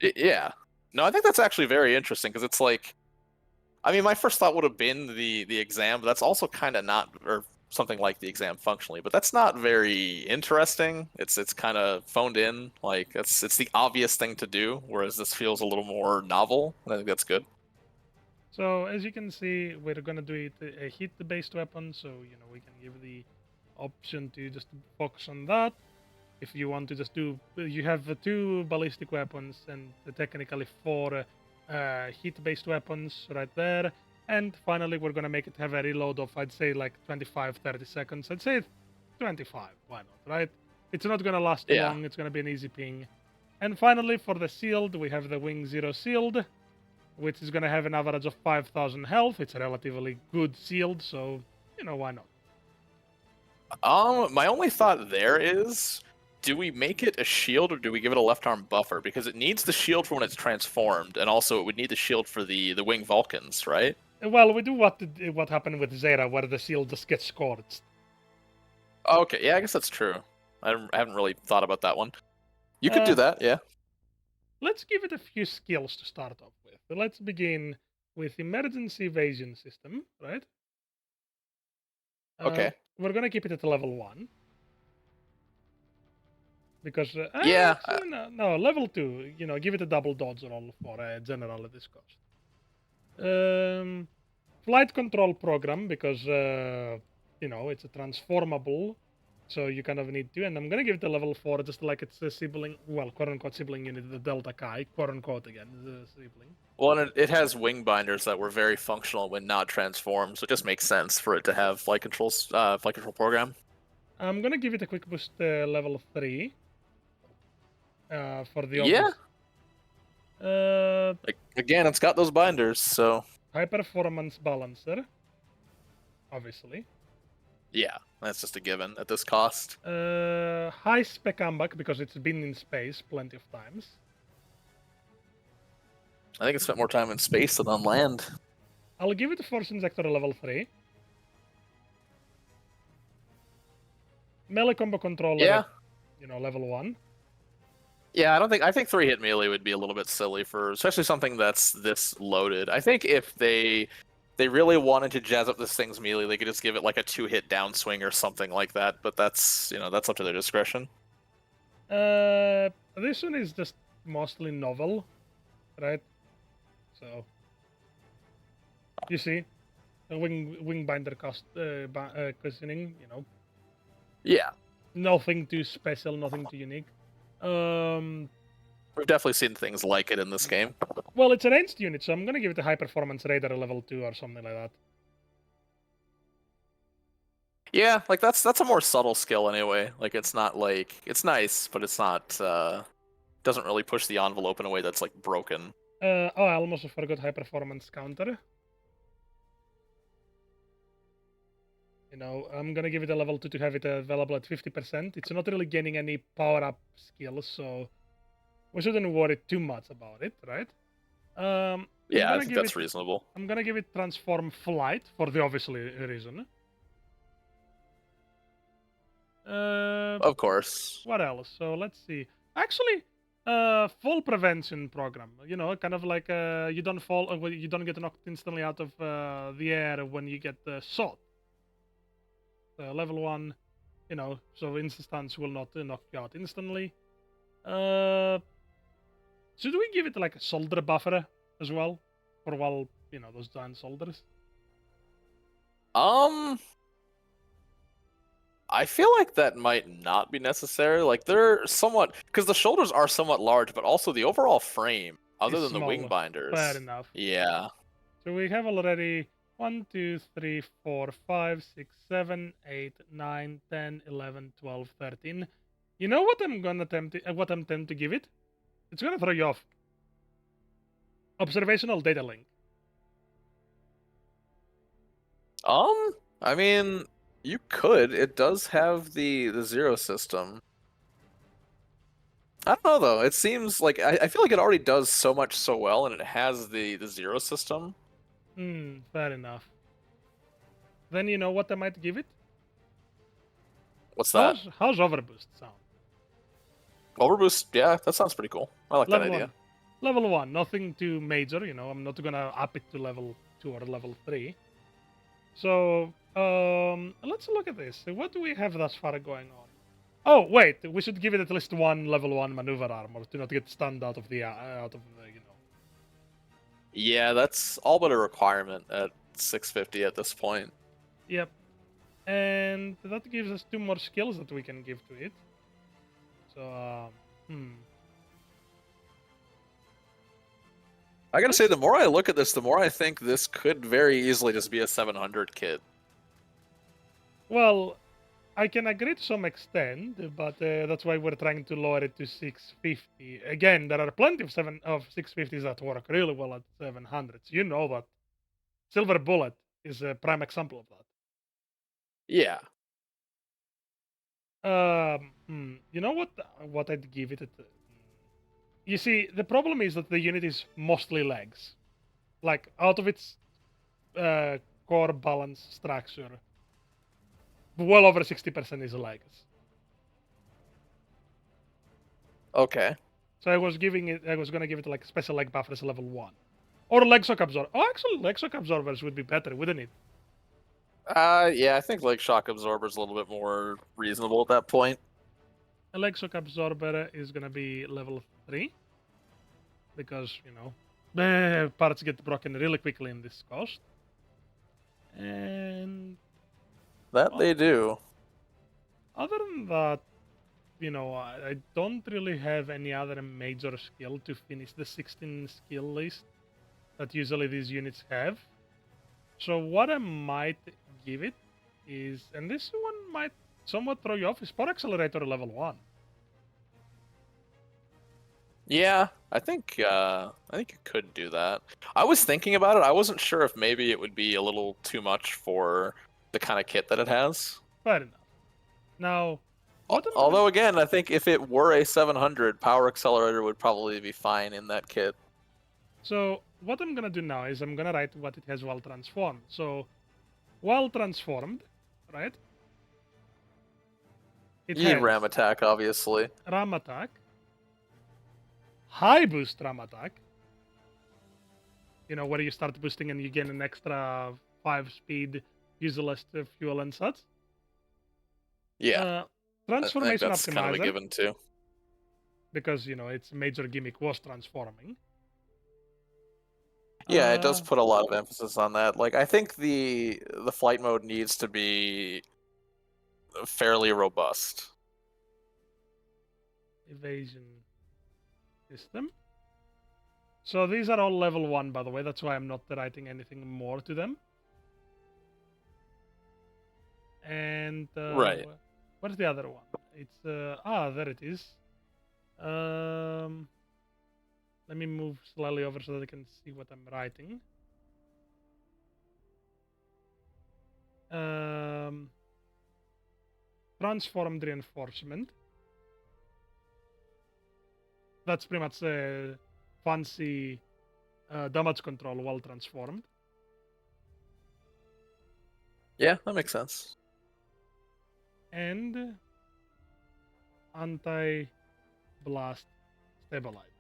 we? Yeah. No, I think that's actually very interesting because it's like, I mean, my first thought would have been the exam, but that's also kind of not, or something like the exam functionally, but that's not very interesting. It's kind of phoned in, like it's the obvious thing to do, whereas this feels a little more novel. And I think that's good. So as you can see, we're gonna do it a hit-based weapon, so we can give the option to just focus on that. If you want to just do, you have two ballistic weapons and technically four hit-based weapons right there. And finally, we're gonna make it have a reload of, I'd say, like 25, 30 seconds. I'd say 25. Why not, right? It's not gonna last too Yeah. long. It's gonna be an easy ping. And finally, for the shield, we have the Wing Zero shield, which is gonna have an average of 5,000 health. It's a relatively good shield, so why not? My only thought there is, do we make it a shield or do we give it a left arm buffer? Because it needs the shield for when it's transformed, and also it would need the shield for the Wing Vulcans, right? Well, we do what happened with Zera, where the shield just gets scorched. Okay, yeah, I guess that's true. I haven't really thought about that one. You could do Uh, that, yeah. let's give it a few skills to start off with. Let's begin with emergency evasion system, right? Okay. We're gonna keep it at level 1 because Yeah, actually no, level 2. Give it a double dodge roll for general at this cost. Um, flight control program because it's a transformable, so you kind of need to. And I'm gonna give it a level 4 just like it's a sibling, well, quote unquote sibling unit, the Delta Chi, quote unquote again, the sibling. well, and it has wing binders that were very functional when not transformed, so it just makes sense for it to have flight control program. I'm gonna give it a quick boost level 3 for the Yeah, obvious. Uh, like again, it's got those binders, so high performance balancer, obviously. yeah, that's just a given at this cost. High spec comeback because it's been in space plenty of times. I think it spent more time in space than on land. I'll give it a force injector level 3. Melee combo controller Yeah, at level 1. yeah, I think three hit melee would be a little bit silly for especially something that's this loaded. I think if they really wanted to jazz up this thing's melee, they could just give it like a 2-hit downswing or something like that. But that's that's up to their discretion. This one is just mostly novel, right? So you see, the wing binder cushioning, Yeah, nothing too special, nothing too unique. we've definitely seen things like it in this game. Well, it's a ranged unit, so I'm gonna give it a high performance radar level 2 or something like that. Yeah, like that's a more subtle skill anyway. Like it's not like it's nice, but it's not doesn't really push the envelope in a way that's like broken. Oh, I almost forgot high performance counter. I'm gonna give it a level 2 to have it available at 50%. It's not really gaining any power up skills, so we shouldn't worry too much about it, right? I'm Yeah, I gonna think give that's it. reasonable. I'm gonna give it transform flight for the obviously reason. Uh, Of course. what else? So let's see. Actually, fall prevention program. You know, kind of like you don't fall, well, you don't get knocked instantly out of the air when you get shot. Level one, you know, so instance will not knock you out instantly. Uh, should we give it like a soldier buffer as well, for while you know those giant soldiers? Um, I feel like that might not be necessary. Like they're somewhat because the shoulders are somewhat large, but also the overall frame, other Is than the wing small. Fair binders. enough. Yeah. So we have already 1, 2, 3, 4, 5, 6, 7, 8, 9, 10, 11, 12, 13. You know what I'm gonna what I'm tempted to give it? It's gonna throw you off. Observational data link. I mean, you could. It does have the zero system. I don't know though. It seems like I feel like it already does so much so well, and it has the zero system. Fair enough. Then you know what I might give it? What's that? How's overboost sound? Overboost? Yeah, that sounds pretty cool. I like that Level idea. one. Level one, nothing too major, you know, I'm not gonna up it to level two or level three. So let's look at this. What do we have thus far going on? Oh wait, we should give it at least one level one maneuver armor to not get stunned out of the, you know. Yeah, that's all but a requirement at 650 at this point. Yep. And that gives us two more skills that we can give to it. So I gotta say, the more I look at this, the more I think this could very easily just be a 700 kit. well, I can agree to some extent, but that's why we're trying to lower it to 650. Again, there are plenty of 650s that work really well at 700s. You know that. Silver Bullet is a prime example of that. Yeah. You know what? What I'd give it? You see, the problem is that the unit is mostly legs. Like out of its core balance structure, well over 60% is legs. Okay. So I was gonna give it like special leg buffers level one, or leg shock absorber. Oh, actually, leg shock absorbers would be better, wouldn't it? Yeah, I think like shock absorber's a little bit more reasonable at that point. A leg shock absorber is gonna be level three because you know parts get broken really quickly in this cost. And That well, they do. other than that, you know, I don't really have any other major skill to finish the 16 skill list that usually these units have. So what I might give it is, and this one might somewhat throw you off, is Power Accelerator level 1. Yeah, I think you could do that. I was thinking about it. I wasn't sure if maybe it would be a little too much for the kind of kit that it has. Fair enough. Now, what I'm gonna Although again, I think if it were a 700, power accelerator would probably be fine in that kit. so what I'm gonna do now is I'm gonna write what it has while transformed. So while transformed, right? It You need has ram attack, obviously. ram attack, high boost ram attack. You know where you start boosting and you gain an extra 5 speed, use less fuel and such. Yeah, Uh, I think transformation that's kind of a optimizer given too. because you know its major gimmick was transforming. Yeah, it does Uh, put a lot of emphasis on that. Like I think the flight mode needs to be fairly robust. evasion system. So these are all level 1, by the way. That's why I'm not writing anything more to them. And Right. where's the other one? It's there it is. Um, let me move slightly over so that I can see what I'm writing. Um, transformed reinforcement. That's pretty much fancy damage control while transformed. Yeah, that makes sense. And anti-blast stabilizers.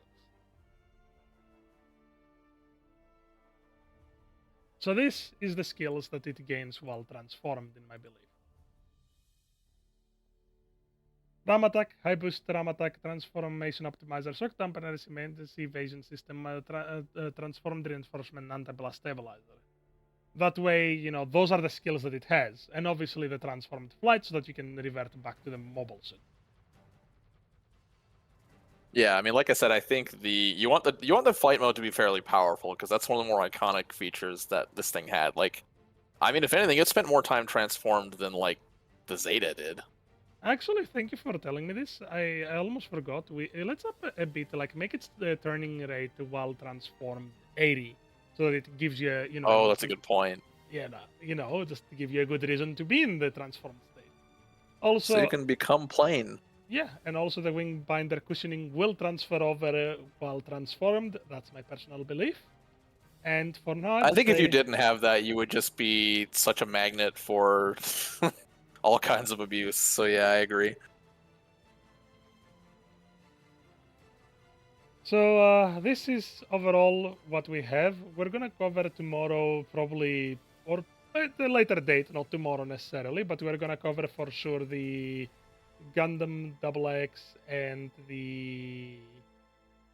So this is the skills that it gains while transformed, in my belief. Ram attack, high boost ram attack, transformation optimizer, shock dampener, emergency evasion system, transformed reinforcement, anti-blast stabilizer. That way, those are the skills that it has, and obviously the transformed flight, so that you can revert back to the mobile suit. Yeah, I mean, like I said, I think you want the flight mode to be fairly powerful because that's one of the more iconic features that this thing had. Like, I mean, if anything, it spent more time transformed than like the Zeta did. Actually, thank you for telling me this. I almost forgot. Let's up a bit, like make its turning rate while transformed 80, so that it gives you, Oh, that's a good point. yeah, just to give you a good reason to be in the transformed state. So you Also, can become plane. yeah, and also the wing binder cushioning will transfer over while transformed. That's my personal belief. And for now, I I'd think if you say, didn't have that, you would just be such a magnet for all kinds of abuse. So yeah, I agree. so this is overall what we have. We're gonna cover tomorrow, probably, or at a later date, not tomorrow necessarily, but we're gonna cover for sure the Gundam Double X and the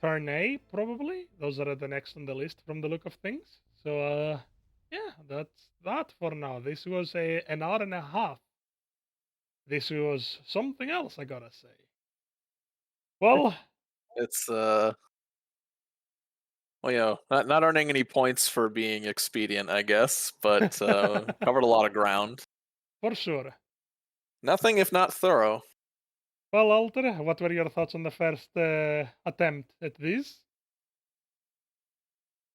Turn A, probably. Those are the next on the list from the look of things. So, yeah, that's that for now. This was an hour and a half. This was something else, I gotta say. Well, It's well, not earning any points for being expedient, I guess, but covered a lot of ground. for sure. Nothing if not thorough. Well, Alter, what were your thoughts on the first attempt at this?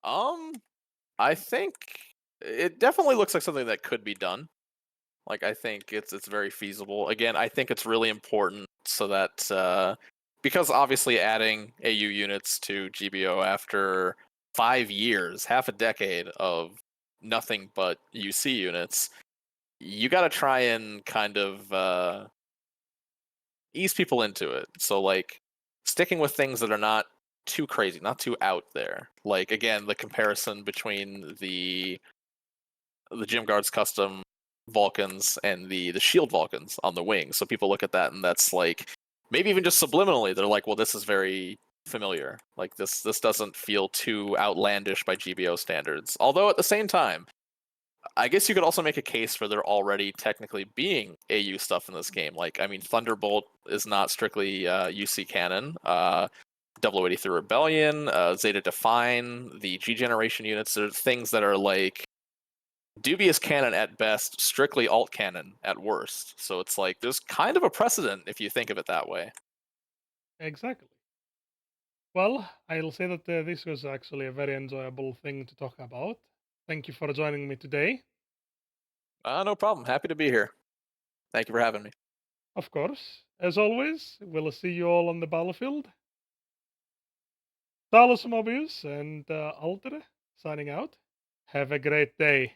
Um, I think it definitely looks like something that could be done. Like I think it's very feasible. Again, I think it's really important so that because obviously adding AU units to GBO after 5 years, half a decade of nothing but UC units, you got to try and kind of ease people into it. So like sticking with things that are not too crazy, not too out there. Like again, the comparison between the Gym Guards custom Vulcans and the Shield Vulcans on the wing. So people look at that and that's like maybe even just subliminally they're like, well, this is very familiar. Like this doesn't feel too outlandish by GBO standards. Although at the same time, I guess you could also make a case for there already technically being AU stuff in this game. Like, I mean, Thunderbolt is not strictly UC canon. 0083 Rebellion, Zeta Define, the G Generation units, are things that are like dubious canon at best, strictly alt canon at worst. So it's like there's kind of a precedent if you think of it that way. Exactly. Well, I'll say that this was actually a very enjoyable thing to talk about. Thank you for joining me today. No problem. Happy to be here. Thank you for having me. Of course, as always, we'll see you all on the battlefield. Talos Mobius and Alter signing out. Have a great day.